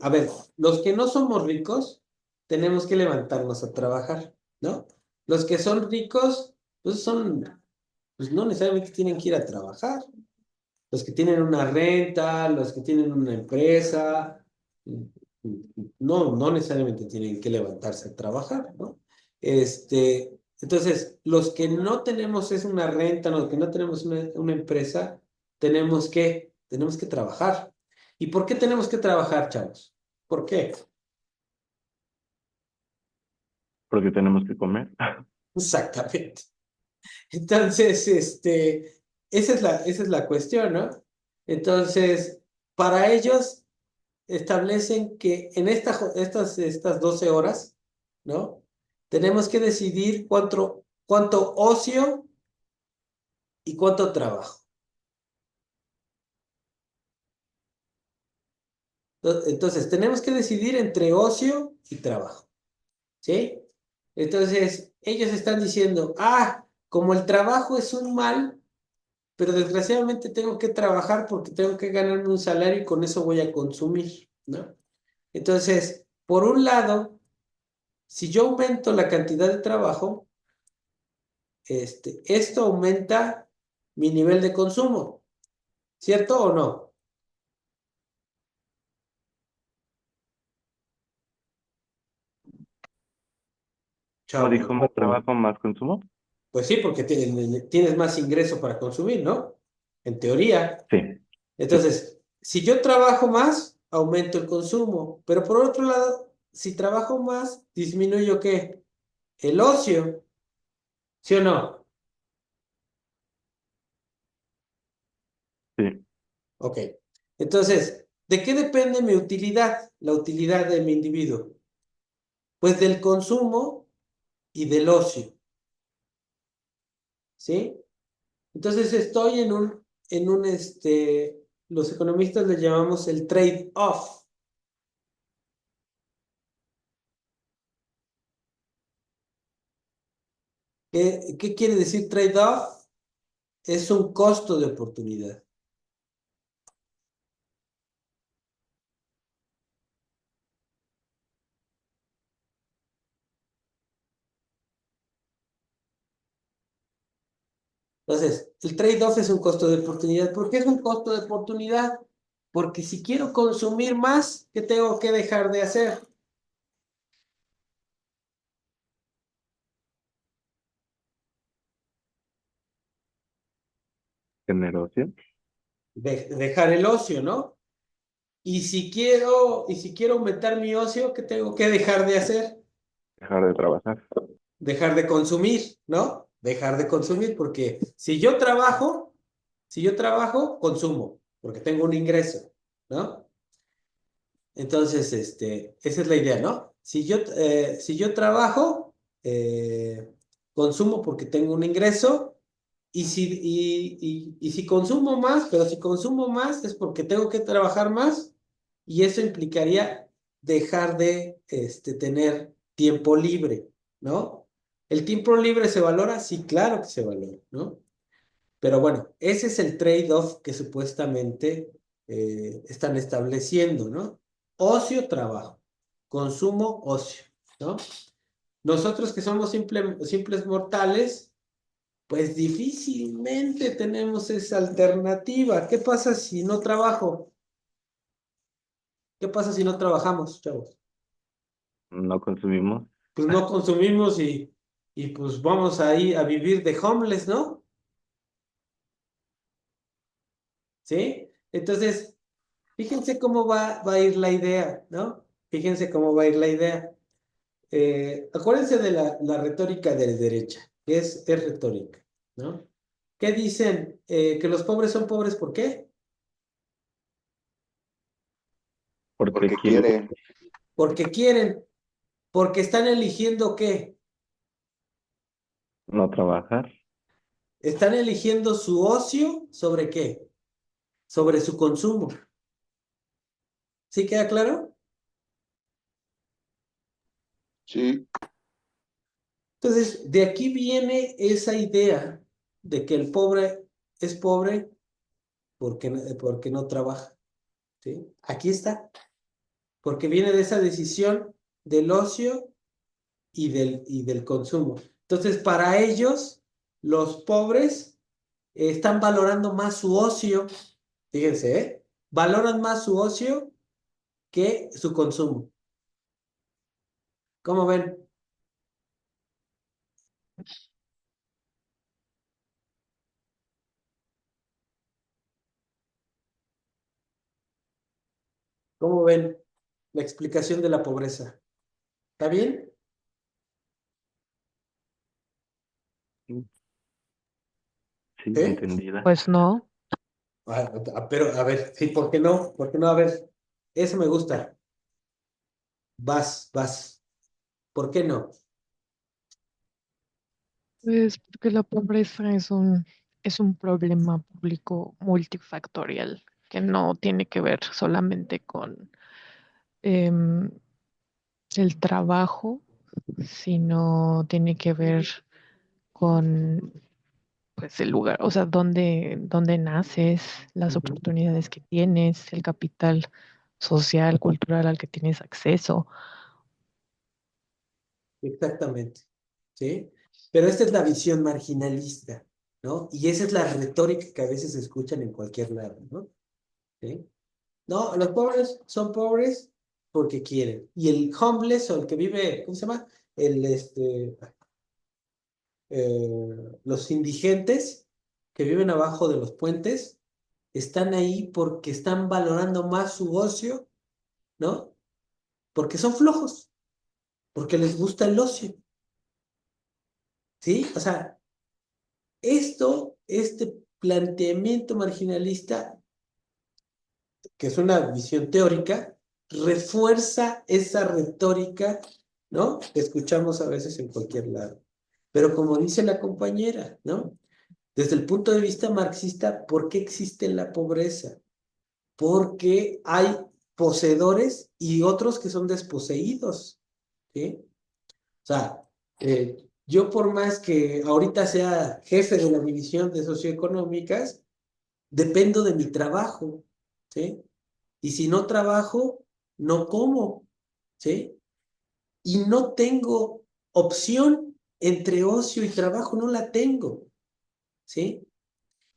A ver, los que no somos ricos, tenemos que levantarnos a trabajar, ¿no? Los que son ricos, pues no necesariamente tienen que ir a trabajar. Los que tienen una renta, los que tienen una empresa, no necesariamente tienen que levantarse a trabajar, ¿no? Entonces, los que no tenemos es una renta, los que no tenemos una empresa, tenemos que trabajar. ¿Y por qué tenemos que trabajar, chavos? ¿Por qué? Porque tenemos que comer. Exactamente. Entonces, esa es la cuestión, ¿no? Entonces, para ellos establecen que en estas 12 horas, ¿no? Tenemos que decidir cuánto ocio y cuánto trabajo. Entonces, tenemos que decidir entre ocio y trabajo, ¿sí? Entonces, ellos están diciendo, como el trabajo es un mal, pero desgraciadamente tengo que trabajar porque tengo que ganarme un salario y con eso voy a consumir, ¿no? Entonces, por un lado, si yo aumento la cantidad de trabajo, esto aumenta mi nivel de consumo, ¿cierto o no? Como Chao. dijo, más trabajo, más consumo. Pues sí, porque tienes más ingreso para consumir, ¿no? En teoría. Sí, sí, Entonces, si yo trabajo más, aumento el consumo, pero por otro lado, si trabajo más, disminuyo ¿qué? El ocio, ¿sí o no? sí. Ok. Entonces, ¿de qué depende mi utilidad? La utilidad de mi individuo. Pues del consumo y del ocio, ¿sí? Entonces estoy los economistas le llamamos el trade-off. ¿Qué quiere decir trade-off? Es un costo de oportunidad. Entonces, el trade-off es un costo de oportunidad. ¿Por qué es un costo de oportunidad? Porque si quiero consumir más, ¿qué tengo que dejar de hacer? Generosidad. Dejar el ocio, ¿no? Y si quiero aumentar mi ocio, ¿qué tengo que dejar de hacer? Dejar de trabajar. Dejar de consumir, ¿no? Dejar de consumir, porque si yo trabajo, consumo, porque tengo un ingreso, ¿no? Entonces, esa es la idea, ¿no? Si yo trabajo, consumo porque tengo un ingreso, y si consumo más, pero si consumo más es porque tengo que trabajar más, y eso implicaría dejar de tener tiempo libre, ¿no? ¿El tiempo libre se valora? Sí, claro que se valora, ¿no? Pero bueno, ese es el trade-off que supuestamente están estableciendo, ¿no? Ocio, trabajo. Consumo, ocio, ¿no? Nosotros que somos simples mortales, pues difícilmente tenemos esa alternativa. ¿Qué pasa si no trabajo? ¿Qué pasa si no trabajamos, chavos? No consumimos. Pues no consumimos y pues vamos ahí a vivir de homeless, ¿no? ¿Sí? Entonces, fíjense cómo va a ir la idea, ¿no? Fíjense cómo va a ir la idea. Acuérdense de la retórica de derecha, que es retórica, ¿no? ¿Qué dicen? Que los pobres son pobres, ¿por qué? Porque Porque quieren quieren. Porque quieren, porque están eligiendo ¿qué? no trabajar. Están eligiendo su ocio ¿sobre qué? Sobre su consumo. ¿Sí queda claro? Sí, Entonces, de aquí viene esa idea de que el pobre es pobre porque no trabaja, ¿sí? Aquí está, porque viene de esa decisión del ocio y del consumo. Entonces, para ellos, los pobres están valorando más su ocio, fíjense, ¿eh? Valoran más su ocio que su consumo. ¿Cómo ven? ¿Cómo ven la explicación de la pobreza? ¿Está bien? Sí, ¿Sí? entendida. Pues no, Pero, a ver, sí, ¿por qué no? ¿Por qué no? A ver, eso me gusta. Vas. ¿Por qué no? pues porque la pobreza es un problema público multifactorial que no tiene que ver solamente con em, el trabajo, sino tiene que ver con pues el lugar, o sea, dónde naces, las Ujú. oportunidades que tienes, el capital social, cultural al que tienes acceso. Exactamente. ¿Sí? Pero esta es la visión marginalista, ¿no? Y esa es la retórica que a veces se escuchan en cualquier lado, ¿no? ¿Sí? No, los pobres son pobres porque quieren. Y el homeless o el que vive, ¿cómo se llama? Los indigentes que viven abajo de los puentes están ahí porque están valorando más su ocio, ¿no? Porque son flojos, porque les gusta el ocio, ¿sí? O sea, este planteamiento marginalista, que es una visión teórica, refuerza esa retórica, ¿no? Que escuchamos a veces en cualquier lado. Pero como dice la compañera, ¿no? Desde el punto de vista marxista, ¿por qué existe la pobreza? Porque hay poseedores y otros que son desposeídos, ¿sí? O sea, Yo por más que ahorita sea jefe de la división de socioeconómicas, dependo de mi trabajo, ¿sí? Y si no trabajo, no como, ¿sí? Y no tengo opción entre ocio y trabajo, no la tengo, ¿sí?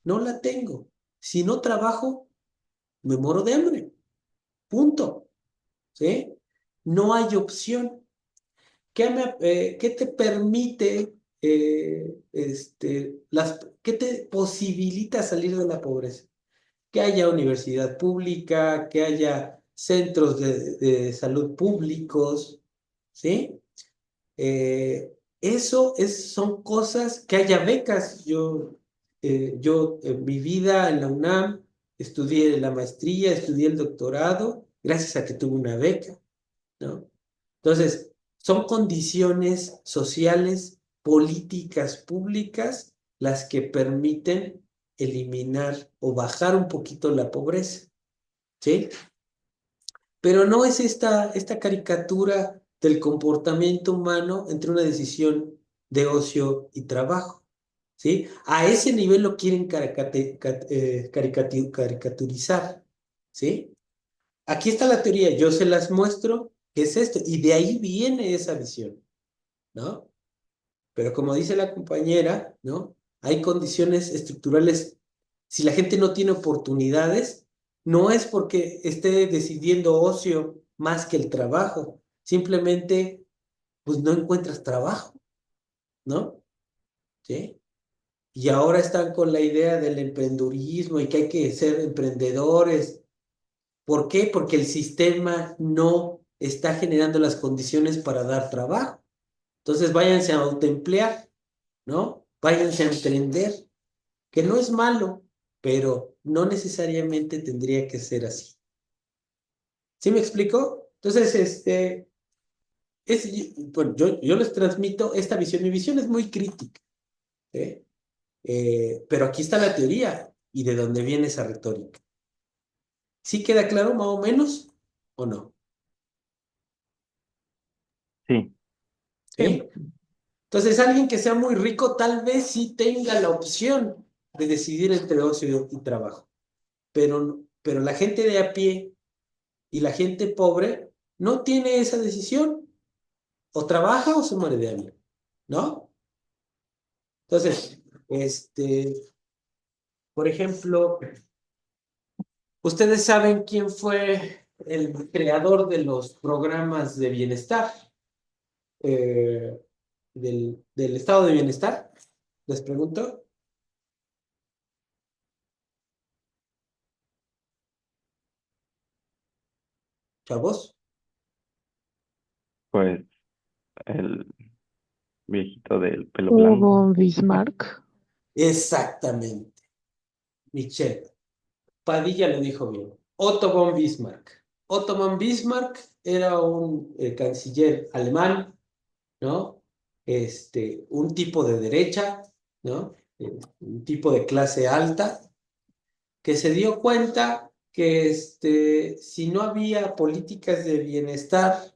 No la tengo. Si no trabajo, me muero de hambre, punto, ¿sí? No hay opción. ¿Qué te permite, qué te posibilita salir de la pobreza? Que haya universidad pública, que haya centros de salud públicos, ¿sí? Son cosas, que haya becas. Yo en mi vida en la UNAM estudié la maestría, estudié el doctorado, gracias a que tuve una beca, ¿no? Entonces, son condiciones sociales, políticas públicas, las que permiten eliminar o bajar un poquito la pobreza, ¿sí? Pero no es esta caricatura del comportamiento humano entre una decisión de ocio y trabajo, ¿sí? A ese nivel lo quieren caricaturizar, ¿sí? Aquí está la teoría, yo se las muestro, que es esto, y de ahí viene esa visión, ¿no? Pero como dice la compañera, ¿no? Hay condiciones estructurales. Si la gente no tiene oportunidades, no es porque esté decidiendo ocio más que el trabajo. Simplemente, pues no encuentras trabajo, ¿no? ¿Sí? Y ahora están con la idea del emprendurismo y que hay que ser emprendedores. ¿Por qué? Porque el sistema no está generando las condiciones para dar trabajo. Entonces váyanse a autoemplear, ¿no? Váyanse a emprender, que no es malo, pero no necesariamente tendría que ser así. ¿Sí me explico? Entonces, bueno, yo les transmito esta visión. Mi visión es muy crítica, ¿eh? Pero aquí está la teoría y de dónde viene esa retórica. ¿Sí queda claro más o menos o no? Sí, ¿Sí? Entonces, alguien que sea muy rico tal vez sí tenga la opción de decidir entre ocio y trabajo, pero la gente de a pie y la gente pobre no tiene esa decisión. O trabaja o se muere de hambre, ¿no? Entonces, por ejemplo, ustedes saben quién fue el creador de los programas de bienestar, eh, del estado de bienestar, les pregunto, chavos. pues el viejito del pelo blanco. Hugo Bismarck. Exactamente, Michelle. Padilla lo dijo bien. Otto von Bismarck. Otto von Bismarck era un canciller alemán, ¿no? Un tipo de derecha, ¿no? Un tipo de clase alta, que se dio cuenta que si no había políticas de bienestar,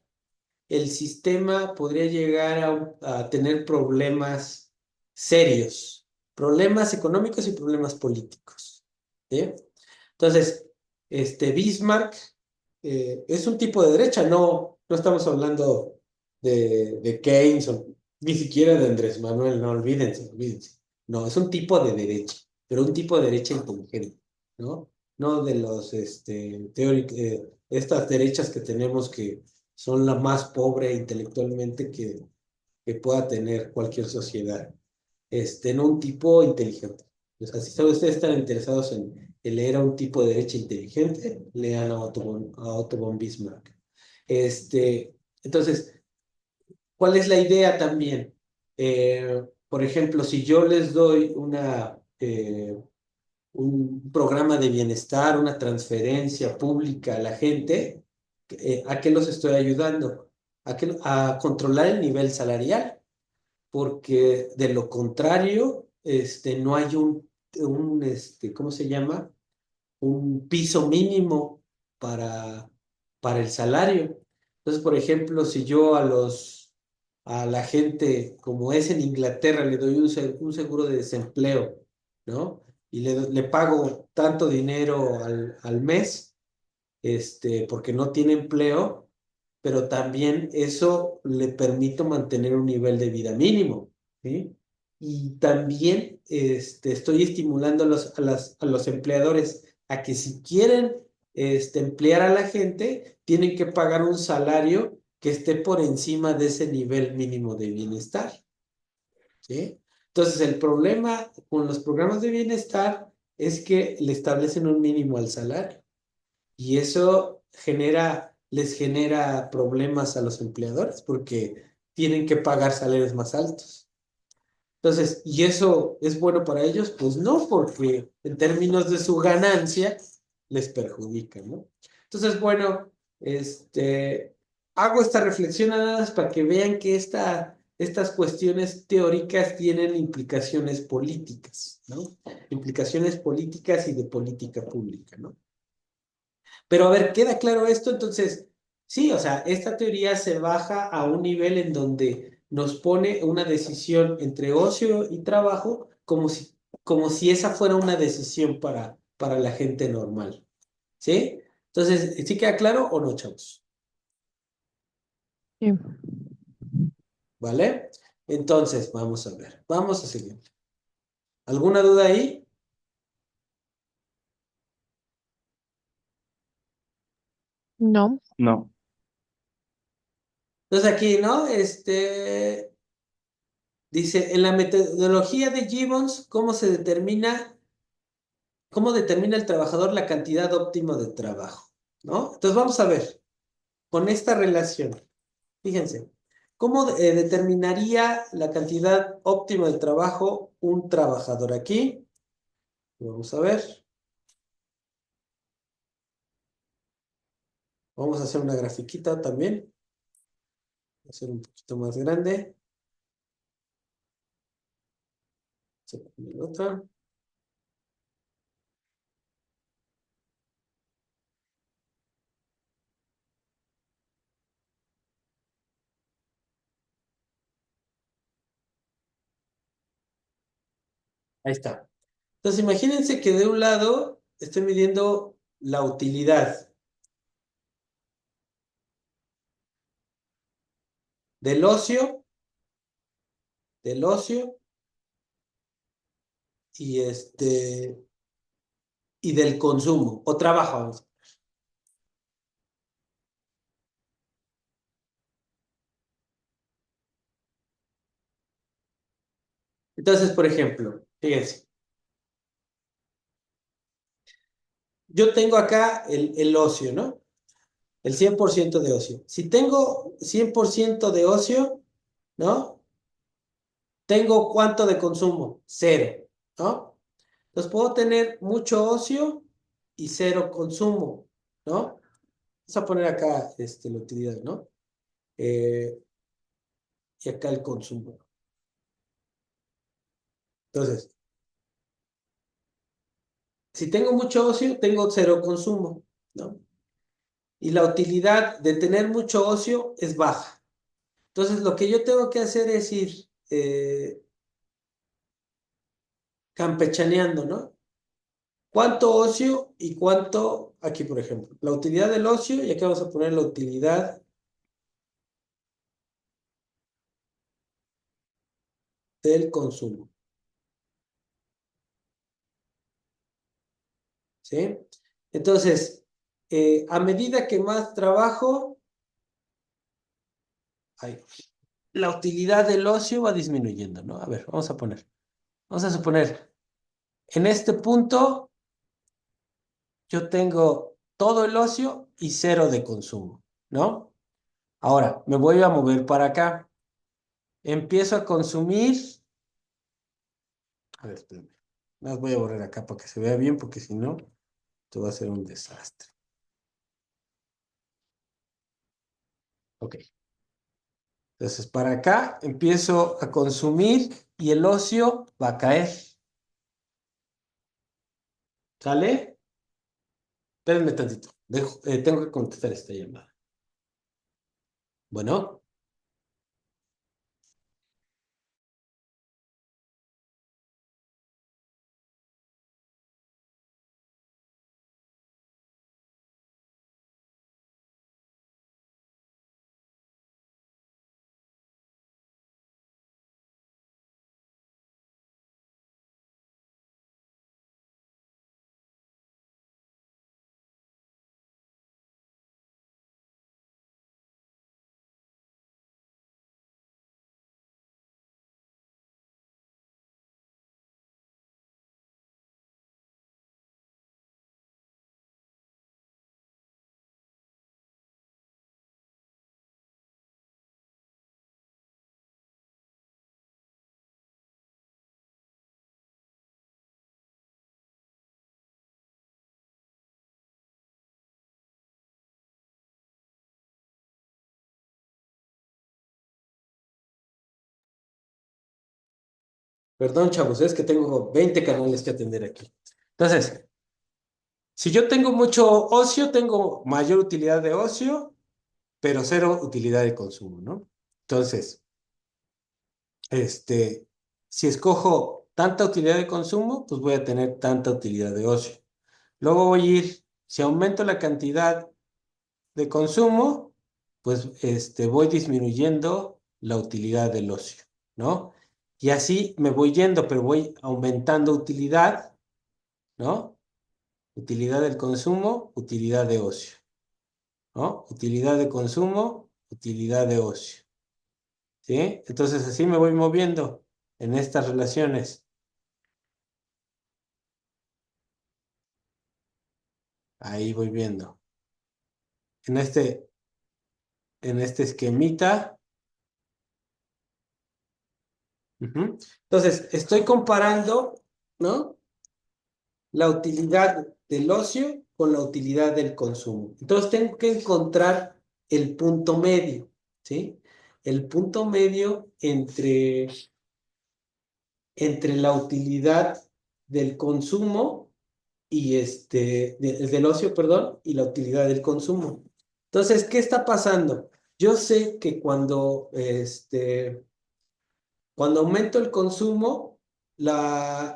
el sistema podría llegar a tener problemas serios, problemas económicos y problemas políticos, ¿sí? Entonces, Bismarck es un tipo de derecha, no estamos hablando de Keynes o ni siquiera de Andrés Manuel, no olvídense, olvídense. No, es un tipo de derecha, pero un tipo de derecha inteligente, ¿no? No de los estas derechas que tenemos que son la más pobre intelectualmente que pueda tener cualquier sociedad. No un tipo inteligente. O sea, si ustedes están interesados en leer a un tipo de derecha inteligente, lean a Otto von Bismarck. Entonces, ¿cuál es la idea también? Por ejemplo, si yo les doy un programa de bienestar, una transferencia pública a la gente, ¿a qué los estoy ayudando? A controlar el nivel salarial, porque de lo contrario, no hay ¿cómo se llama? Un piso mínimo para, para el salario. Entonces, por ejemplo, si yo a la gente, como es en Inglaterra, le doy un seguro de desempleo, ¿no? Y le pago tanto dinero al mes, porque no tiene empleo, pero también eso le permite mantener un nivel de vida mínimo, ¿sí? Y también estoy estimulando a los empleadores a que si quieren emplear a la gente, tienen que pagar un salario que esté por encima de ese nivel mínimo de bienestar, ¿sí? Entonces, el problema con los programas de bienestar es que le establecen un mínimo al salario y eso les genera problemas a los empleadores porque tienen que pagar salarios más altos. Entonces, ¿y eso es bueno para ellos? Pues no, porque en términos de su ganancia les perjudica, ¿no? Entonces, bueno, hago esta reflexión nada más para que vean que estas cuestiones teóricas tienen implicaciones políticas, ¿no? Implicaciones políticas y de política pública, ¿no? Pero a ver, ¿queda claro esto? Entonces, sí, o sea, esta teoría se baja a un nivel en donde nos pone una decisión entre ocio y trabajo como si esa fuera una decisión para la gente normal. ¿Sí? Entonces, ¿sí queda claro o no, chavos? Sí. ¿Vale? Entonces, vamos a ver, vamos a seguir. ¿Alguna duda ahí? No, No, Entonces aquí, ¿no? Dice, en la metodología de Gibbons, cómo determina el trabajador la cantidad óptima de trabajo? ¿No? Entonces vamos a ver, con esta relación, fíjense, ¿cómo determinaría la cantidad óptima de trabajo un trabajador aquí? Vamos a ver, vamos a hacer una grafiquita también, voy a hacer un poquito más grande. Se pone otra. Ahí está. Entonces imagínense que de un lado estoy midiendo la utilidad del ocio, del ocio y y del consumo o trabajo. Vamos. Entonces, por ejemplo, fíjense, yo tengo acá el ocio, ¿no? El 100% de ocio. Si tengo 100% de ocio, ¿no? ¿Tengo cuánto de consumo? Cero, ¿no? Entonces puedo tener mucho ocio y cero consumo, ¿no? Vamos a poner acá la utilidad, ¿no? Eh, y acá el consumo. Entonces, si tengo mucho ocio, tengo cero consumo, ¿no? Y la utilidad de tener mucho ocio es baja. Entonces, lo que yo tengo que hacer es ir campechaneando, ¿no? ¿Cuánto ocio y cuánto, aquí por ejemplo, la utilidad del ocio, y aquí vamos a poner la utilidad del consumo, ¿sí? Entonces, a medida que más trabajo, ay, la utilidad del ocio va disminuyendo, ¿no? A ver, vamos a suponer, en este punto yo tengo todo el ocio y cero de consumo, ¿no? Ahora, me voy a mover para acá. Empiezo a consumir. A ver, espérame. Las voy a borrar acá para que se vea bien, porque si no, esto va a ser un desastre. Ok. Entonces, para acá empiezo a consumir y el ocio va a caer. ¿Sale? Espérenme tantito. Tengo que contestar esta llamada. Bueno. Perdón, chavos, es que tengo 20 canales que atender aquí. Entonces, si yo tengo mucho ocio, tengo mayor utilidad de ocio, pero cero utilidad de consumo, ¿no? Entonces, este, si escojo tanta utilidad de consumo, pues voy a tener tanta utilidad de ocio. Luego voy a ir, si aumento la cantidad de consumo, pues voy disminuyendo la utilidad del ocio, ¿no? Y así me voy yendo, pero voy aumentando utilidad, ¿no? Utilidad del consumo, utilidad de ocio, ¿no? Utilidad de consumo, utilidad de ocio, ¿sí? Entonces así me voy moviendo en estas relaciones. Ahí voy viendo. En este, en este esquemita. Ujú. Entonces, estoy comparando, ¿no? La utilidad del ocio con la utilidad del consumo. Entonces, tengo que encontrar el punto medio, ¿sí? El punto medio entre la utilidad del consumo y del ocio, perdón, y la utilidad del consumo. Entonces, ¿qué está pasando? Yo sé que cuando aumento el consumo,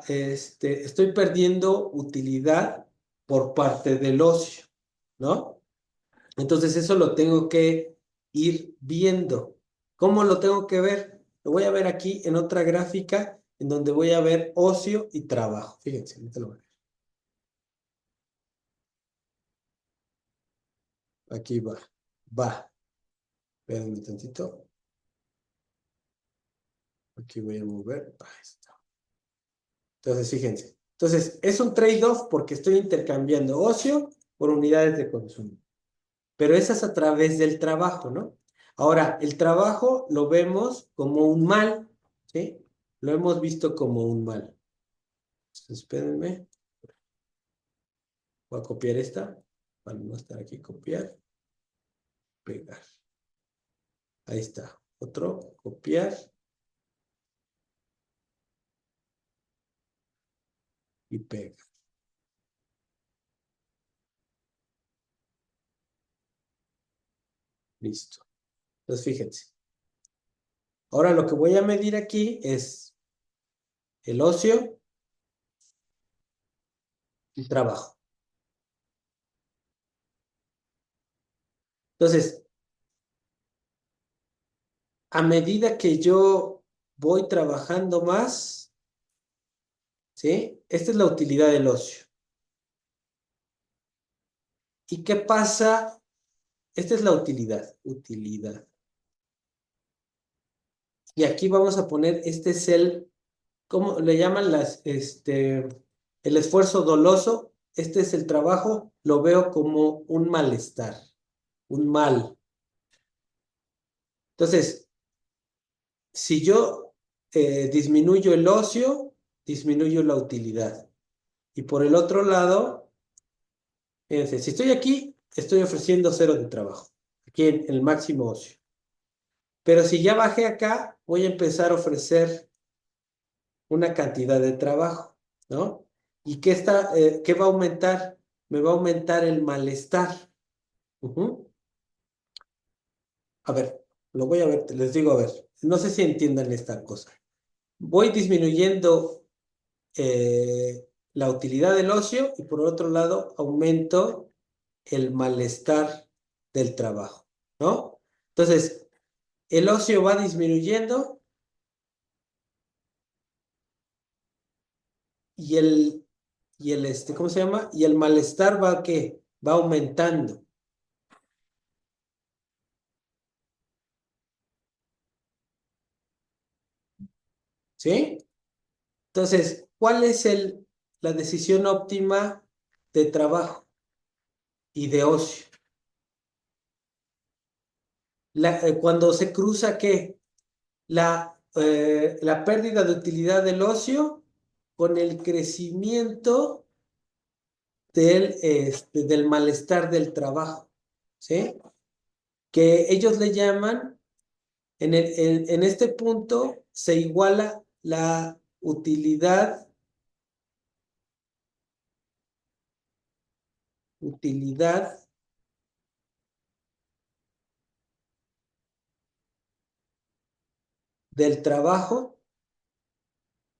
estoy perdiendo utilidad por parte del ocio, ¿no? Entonces eso lo tengo que ir viendo. ¿Cómo lo tengo que ver? Lo voy a ver aquí en otra gráfica en donde voy a ver ocio y trabajo. Fíjense, ahorita lo voy a ver. Aquí va, va. Espérenme tantito. Aquí voy a mover. Ahí está. Entonces, fíjense. Entonces, es un trade-off porque estoy intercambiando ocio por unidades de consumo. Pero esa es a través del trabajo, ¿no? Ahora, el trabajo lo vemos como un mal, ¿sí? Lo hemos visto como un mal. Entonces, espérenme. Voy a copiar esta para no estar aquí. Copiar, pegar. Ahí está. Otro, copiar y pegar. Listo. Entonces, fíjense. Ahora lo que voy a medir aquí es el ocio y trabajo. Entonces, a medida que yo voy trabajando más, ¿sí? Esta es la utilidad del ocio. ¿Y qué pasa? Esta es la utilidad, utilidad. Y aquí vamos a poner, este es ¿cómo le llaman el esfuerzo doloso? Este es el trabajo, lo veo como un malestar, un mal. Entonces, si yo disminuyo el ocio, disminuyo la utilidad. Y por el otro lado, fíjense, si estoy aquí, estoy ofreciendo cero de trabajo, aquí en el máximo ocio. Pero si ya bajé acá, voy a empezar a ofrecer una cantidad de trabajo, ¿no? ¿Y qué va a aumentar? Me va a aumentar el malestar. Ujú. A ver, lo voy a ver, les digo, a ver, no sé si entiendan esta cosa. Voy disminuyendo la utilidad del ocio y por otro lado aumento el malestar del trabajo, ¿no? Entonces, el ocio va disminuyendo y ¿cómo se llama? Y el malestar va, ¿qué? Va aumentando, ¿sí? Entonces, ¿cuál es la decisión óptima de trabajo y de ocio? Cuando se cruza, ¿qué? La pérdida de utilidad del ocio con el crecimiento del malestar del trabajo, ¿sí? Que ellos le llaman, en este punto se iguala la utilidad del trabajo,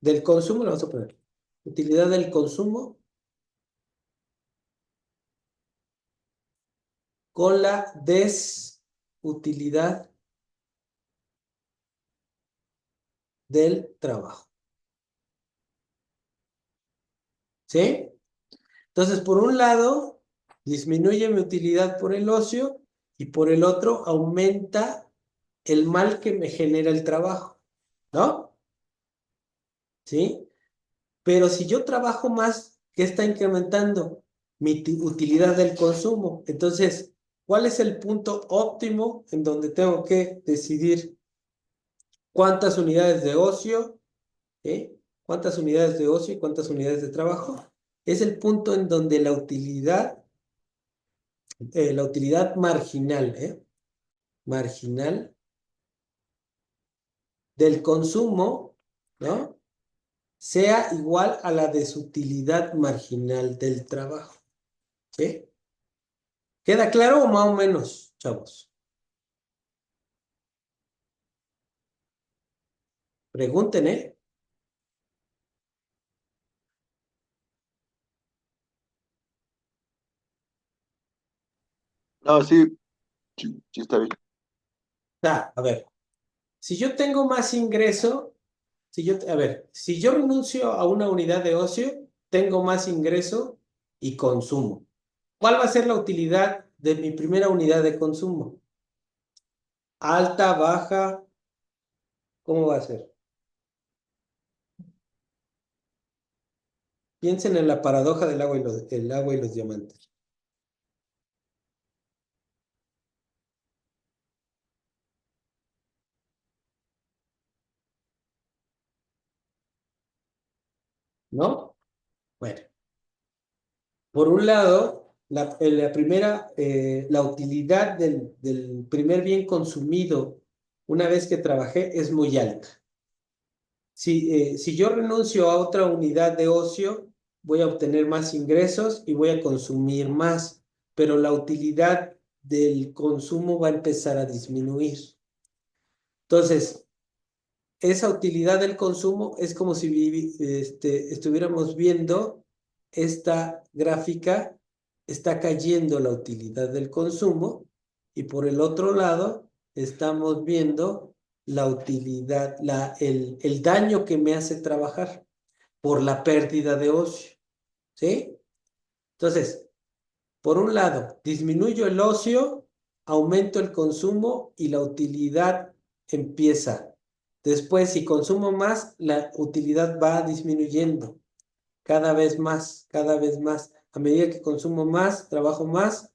del consumo, lo vamos a poner, utilidad del consumo con la desutilidad del trabajo. ¿Sí? Entonces, por un lado, disminuye mi utilidad por el ocio y por el otro, aumenta el mal que me genera el trabajo, ¿no? ¿Sí? Pero si yo trabajo más, ¿qué está incrementando? Mi utilidad del consumo. Entonces, ¿cuál es el punto óptimo en donde tengo que decidir cuántas unidades de ocio, cuántas unidades de ocio y cuántas unidades de trabajo? Es el punto en donde la utilidad marginal, marginal del consumo, ¿no? Sea igual a la desutilidad marginal del trabajo. ¿Sí? ¿Queda claro o más o menos, chavos? Pregunten, ¿eh? No, sí, sí está bien. A ver, si yo tengo más ingreso, si yo renuncio a una unidad de ocio, tengo más ingreso y consumo. ¿Cuál va a ser la utilidad de mi primera unidad de consumo? Alta, baja, ¿cómo va a ser? Piensen en la paradoja del agua el agua y los diamantes. ¿No? Bueno, por un lado, la utilidad del primer bien consumido una vez que trabajé es muy alta. Si yo renuncio a otra unidad de ocio, voy a obtener más ingresos y voy a consumir más, pero la utilidad del consumo va a empezar a disminuir. Entonces, esa utilidad del consumo es como si estuviéramos viendo esta gráfica, está cayendo la utilidad del consumo y por el otro lado estamos viendo la utilidad, el daño que me hace trabajar por la pérdida de ocio, ¿sí? Entonces, por un lado, disminuyo el ocio, aumento el consumo y la utilidad empieza. Después, si consumo más, la utilidad va disminuyendo cada vez más, cada vez más. A medida que consumo más, trabajo más,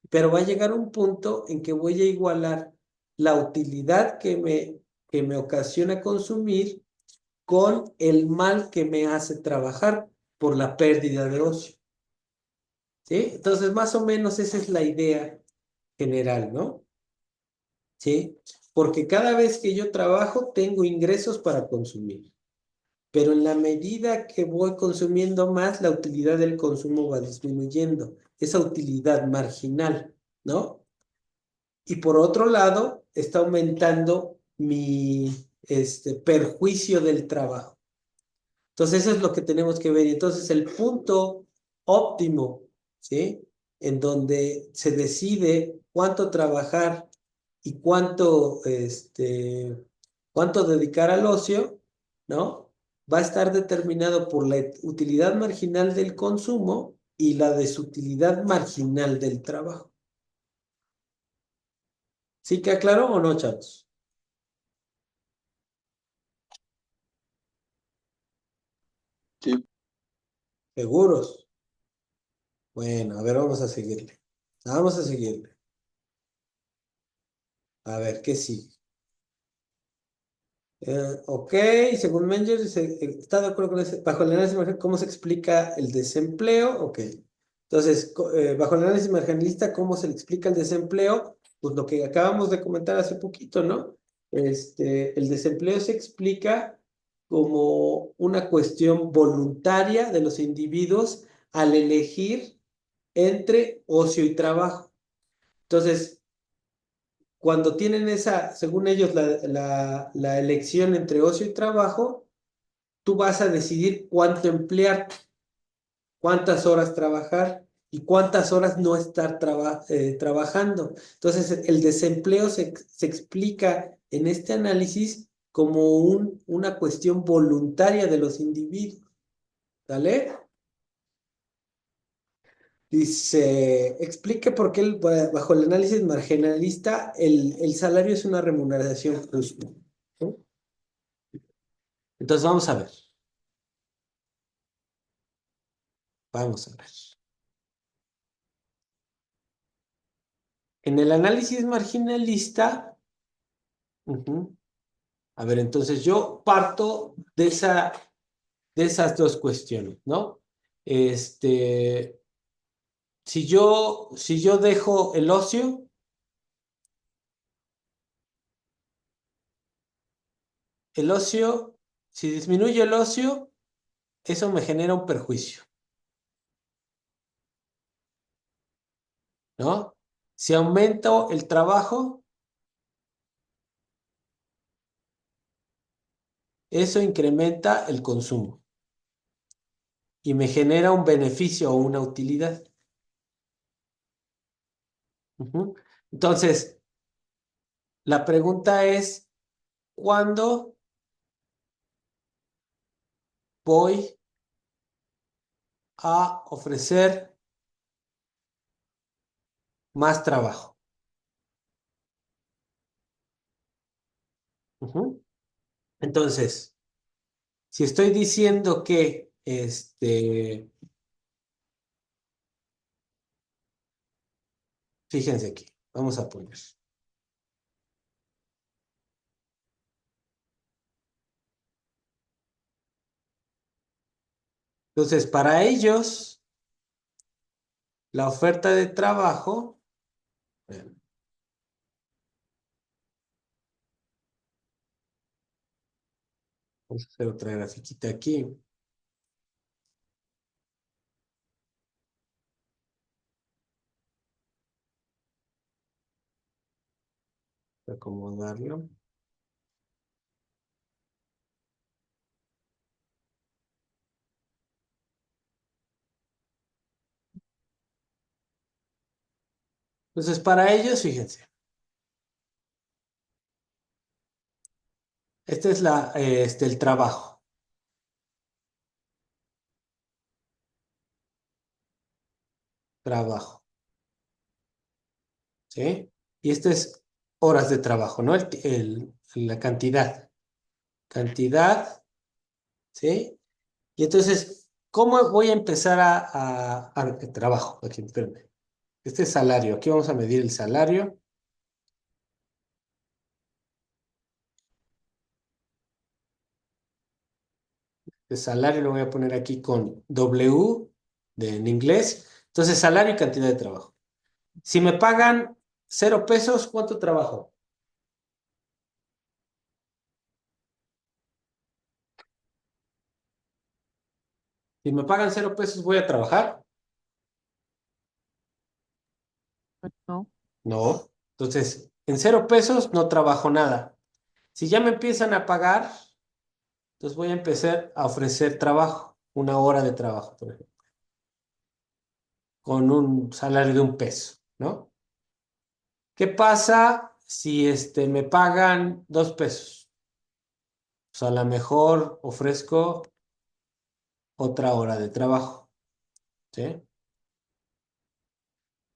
pero va a llegar un punto en que voy a igualar la utilidad que me ocasiona consumir con el mal que me hace trabajar por la pérdida de ocio. ¿Sí? Entonces, más o menos esa es la idea general, ¿no? ¿Sí? Porque cada vez que yo trabajo, tengo ingresos para consumir. Pero en la medida que voy consumiendo más, la utilidad del consumo va disminuyendo. Esa utilidad marginal, ¿no? Y por otro lado, está aumentando mi perjuicio del trabajo. Entonces, eso es lo que tenemos que ver. Y entonces, el punto óptimo, ¿sí? En donde se decide cuánto trabajar y cuánto dedicar al ocio, ¿no? Va a estar determinado por la utilidad marginal del consumo y la desutilidad marginal del trabajo. ¿Sí queda claro o no, chavos? Sí. ¿Seguros? Bueno, a ver, vamos a seguirle. Vamos a seguirle. A ver, ¿qué sigue? Ok, según Menger, ¿está de acuerdo con ese? Bajo el análisis marginal, ¿cómo se explica el desempleo? Ok. Entonces, bajo el análisis marginalista, ¿cómo se le explica el desempleo? Pues lo que acabamos de comentar hace poquito, ¿no? El desempleo se explica como una cuestión voluntaria de los individuos al elegir entre ocio y trabajo. Entonces, cuando tienen esa, según ellos, la elección entre ocio y trabajo, tú vas a decidir cuánto emplear, cuántas horas trabajar y cuántas horas no estar trabajando. Entonces, el desempleo se explica en este análisis como una cuestión voluntaria de los individuos. ¿Vale? Dice, explique por qué bajo el análisis marginalista el salario es una remuneración justa. ¿Sí? Entonces vamos a ver. Vamos a ver. En el análisis marginalista, ujú, a ver, entonces yo parto de esas dos cuestiones, ¿no? Este, si yo dejo el ocio, si disminuye el ocio, eso me genera un perjuicio, ¿no? Si aumento el trabajo, eso incrementa el consumo y me genera un beneficio o una utilidad. Ujú. Entonces, la pregunta es, ¿cuándo voy a ofrecer más trabajo? Ujú. Entonces, si estoy diciendo que, fíjense aquí, vamos a poner. Entonces, para ellos, la oferta de trabajo, vean, vamos a hacer otra grafiquita aquí, acomodarlo. Entonces, para ellos, fíjense, este es el trabajo, trabajo, ¿sí? Y este es horas de trabajo, ¿no? La cantidad, ¿sí? Y entonces, ¿cómo voy a empezar trabajo? Aquí, espérenme. Este es salario, aquí vamos a medir el salario. El salario lo voy a poner aquí con W en inglés. Entonces, salario y cantidad de trabajo. Si me pagan 0 pesos, ¿cuánto trabajo? Si me pagan 0 pesos, ¿voy a trabajar? No, No. Entonces, en 0 pesos no trabajo nada. Si ya me empiezan a pagar, entonces voy a empezar a ofrecer trabajo, una hora de trabajo, por ejemplo, con un salario de 1 peso, ¿no? ¿Qué pasa si me pagan 2 pesos? Pues a lo mejor ofrezco otra hora de trabajo, ¿sí?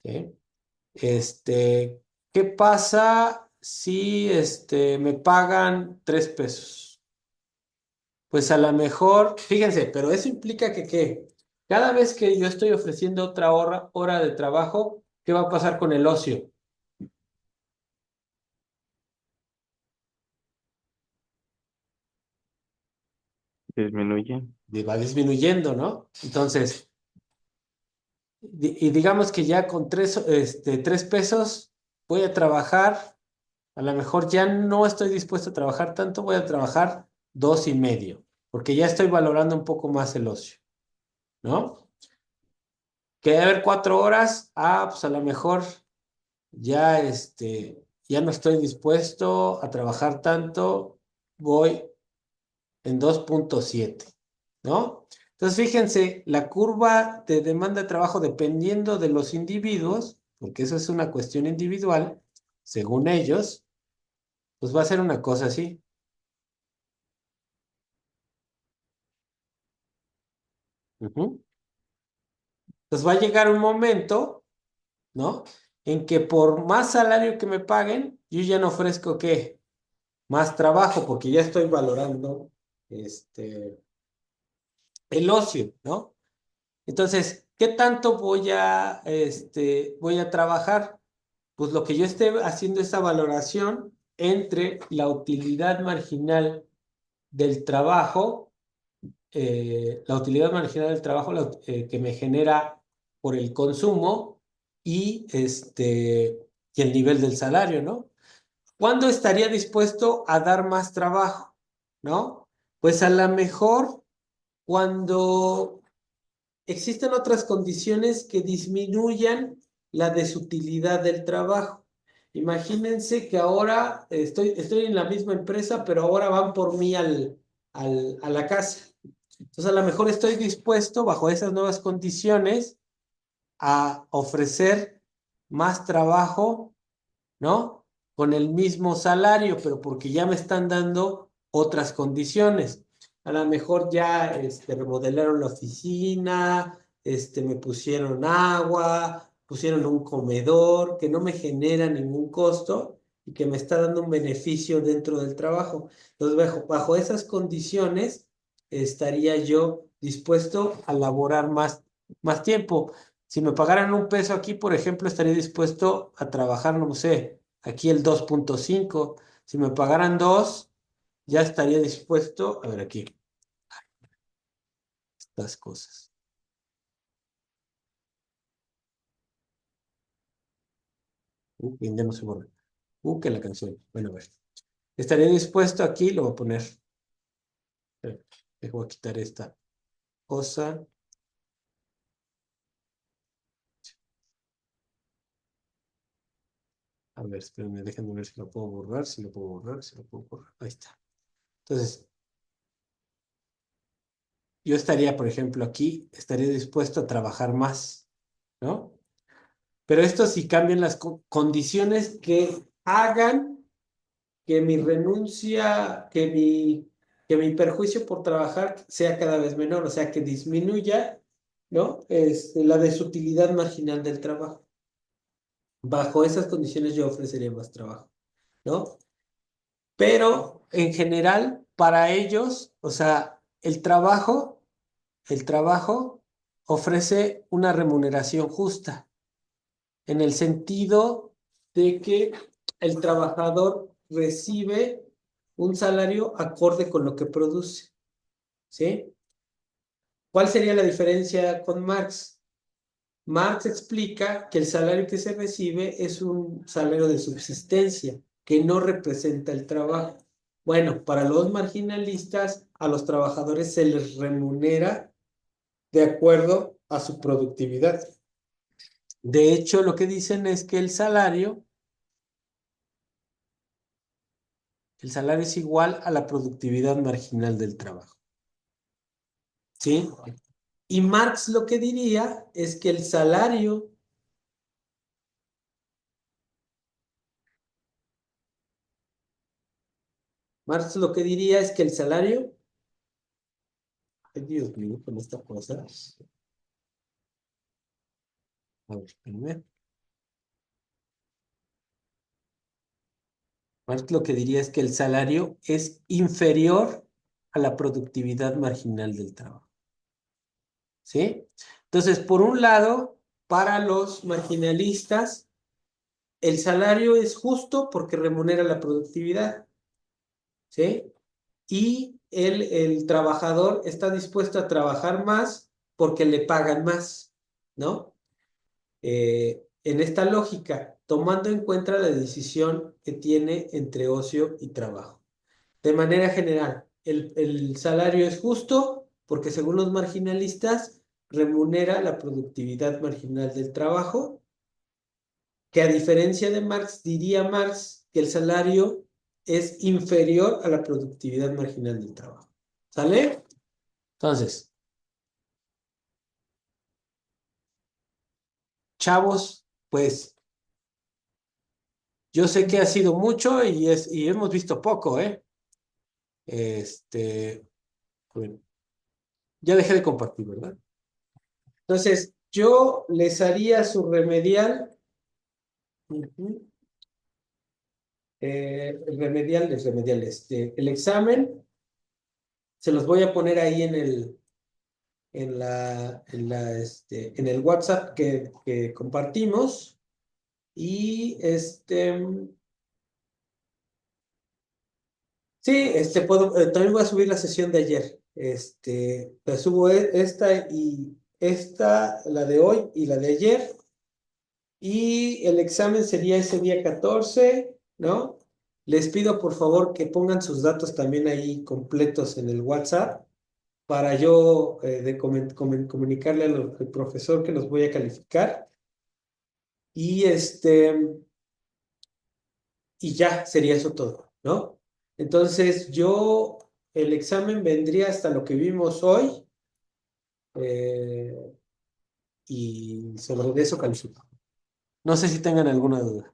¿Sí? ¿Qué pasa si me pagan 3 pesos? Pues a lo mejor, fíjense, pero eso implica que ¿qué? Cada vez que yo estoy ofreciendo otra hora de trabajo, ¿qué va a pasar con el ocio? Disminuye. Va disminuyendo, ¿no? Entonces, y digamos que ya con 3 pesos voy a trabajar, a lo mejor ya no estoy dispuesto a trabajar tanto, voy a trabajar 2.5. porque ya estoy valorando un poco más el ocio, ¿no? Que debe haber 4 horas, pues a lo mejor ya, ya no estoy dispuesto a trabajar tanto, voy en 2.7, ¿no? Entonces, fíjense, la curva de demanda de trabajo dependiendo de los individuos, porque eso es una cuestión individual, según ellos, pues va a ser una cosa así. Ujú. Entonces va a llegar un momento, ¿no? En que por más salario que me paguen, yo ya no ofrezco, ¿qué? Más trabajo, porque ya estoy valorando, el ocio, ¿no? Entonces, ¿qué tanto voy a trabajar? Pues lo que yo esté haciendo esa valoración entre la utilidad marginal del trabajo, que me genera por el consumo y el nivel del salario, ¿no? ¿Cuándo estaría dispuesto a dar más trabajo? ¿No? Pues a lo mejor cuando existen otras condiciones que disminuyan la desutilidad del trabajo. Imagínense que ahora estoy en la misma empresa, pero ahora van por mí a la casa. Entonces, a lo mejor estoy dispuesto, bajo esas nuevas condiciones, a ofrecer más trabajo, ¿no? Con el mismo salario, pero porque ya me están dando otras condiciones. A lo mejor ya remodelaron la oficina, me pusieron agua, pusieron un comedor que no me genera ningún costo y que me está dando un beneficio dentro del trabajo. Entonces, bajo esas condiciones, estaría yo dispuesto a laborar más tiempo. Si me pagaran 1 peso aquí, por ejemplo, estaría dispuesto a trabajar, no sé, aquí el 2.5. Si me pagaran 2, ya estaría dispuesto, a ver aquí, estas cosas. Ya no se borra. Que la canción. Bueno, a ver. Estaría dispuesto aquí, lo voy a poner. Dejo a quitar esta cosa. A ver, espérenme, déjenme ver si lo puedo borrar, si lo puedo borrar, si lo puedo borrar. Ahí está. Entonces, yo estaría, por ejemplo, aquí, estaría dispuesto a trabajar más, ¿no? Pero esto sí cambian las condiciones que hagan que mi renuncia, que mi perjuicio por trabajar sea cada vez menor, o sea, que disminuya, ¿no? La desutilidad marginal del trabajo. Bajo esas condiciones yo ofrecería más trabajo, ¿no? Pero en general, para ellos, o sea, el trabajo ofrece una remuneración justa, en el sentido de que el trabajador recibe un salario acorde con lo que produce, ¿sí? ¿Cuál sería la diferencia con Marx? Marx explica que el salario que se recibe es un salario de subsistencia, que no representa el trabajo. Bueno, para los marginalistas, a los trabajadores se les remunera de acuerdo a su productividad. De hecho, lo que dicen es que el salario es igual a la productividad marginal del trabajo, ¿sí? Y Marx lo que diría es que el salario, ay Dios mío, con esta cosa, a ver, espérame. Marx lo que diría es que el salario es inferior a la productividad marginal del trabajo, ¿sí? Entonces, por un lado, para los marginalistas, el salario es justo porque remunera la productividad, ¿sí? Y el trabajador está dispuesto a trabajar más porque le pagan más, ¿no? En esta lógica, tomando en cuenta la decisión que tiene entre ocio y trabajo. De manera general, el salario es justo porque según los marginalistas remunera la productividad marginal del trabajo, que a diferencia de Marx, diría Marx que el salario es inferior a la productividad marginal del trabajo. ¿Sale? Entonces, chavos, pues yo sé que ha sido mucho y hemos visto poco, ¿eh? Bueno, ya dejé de compartir, ¿verdad? Entonces, yo les haría su remedial. Ujú. El examen, se los voy a poner ahí en el WhatsApp que compartimos. Y sí, también voy a subir la sesión de ayer. La subo esta y esta, la de hoy y la de ayer. Y el examen sería ese día 14, ¿no? Les pido por favor que pongan sus datos también ahí completos en el WhatsApp para yo comunicarle al profesor que los voy a calificar. Y y ya sería eso todo, ¿no? Entonces el examen vendría hasta lo que vimos hoy, eh, y sobre eso califico. No sé si tengan alguna duda.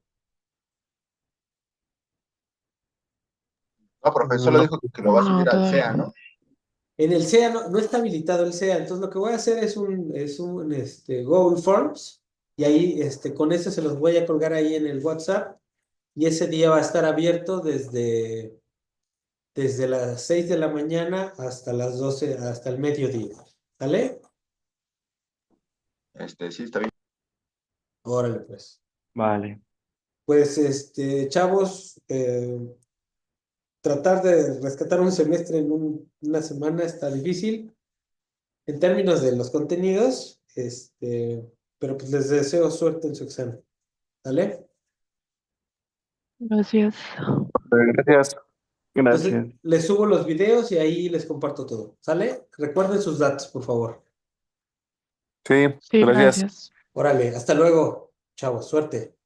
No, profesor, lo No. dijo que lo va a No, subir al todavía CEA, no. ¿no? En el SEA no está habilitado el SEA, entonces lo que voy a hacer es un Google Forms y ahí con eso se los voy a colgar ahí en el WhatsApp y ese día va a estar abierto desde las 6 de la mañana hasta las 12, hasta el mediodía. ¿Sale? Sí, está bien. Órale, pues. Vale. Pues, chavos, tratar de rescatar un semestre en una semana está difícil en términos de los contenidos, pero pues les deseo suerte en su examen. ¿Sale? Gracias. Gracias. Entonces, Gracias. les subo los videos y ahí les comparto todo. ¿Sale? Recuerden sus datos, por favor. Sí, Sí, gracias. gracias. Órale, hasta luego, chavos, suerte.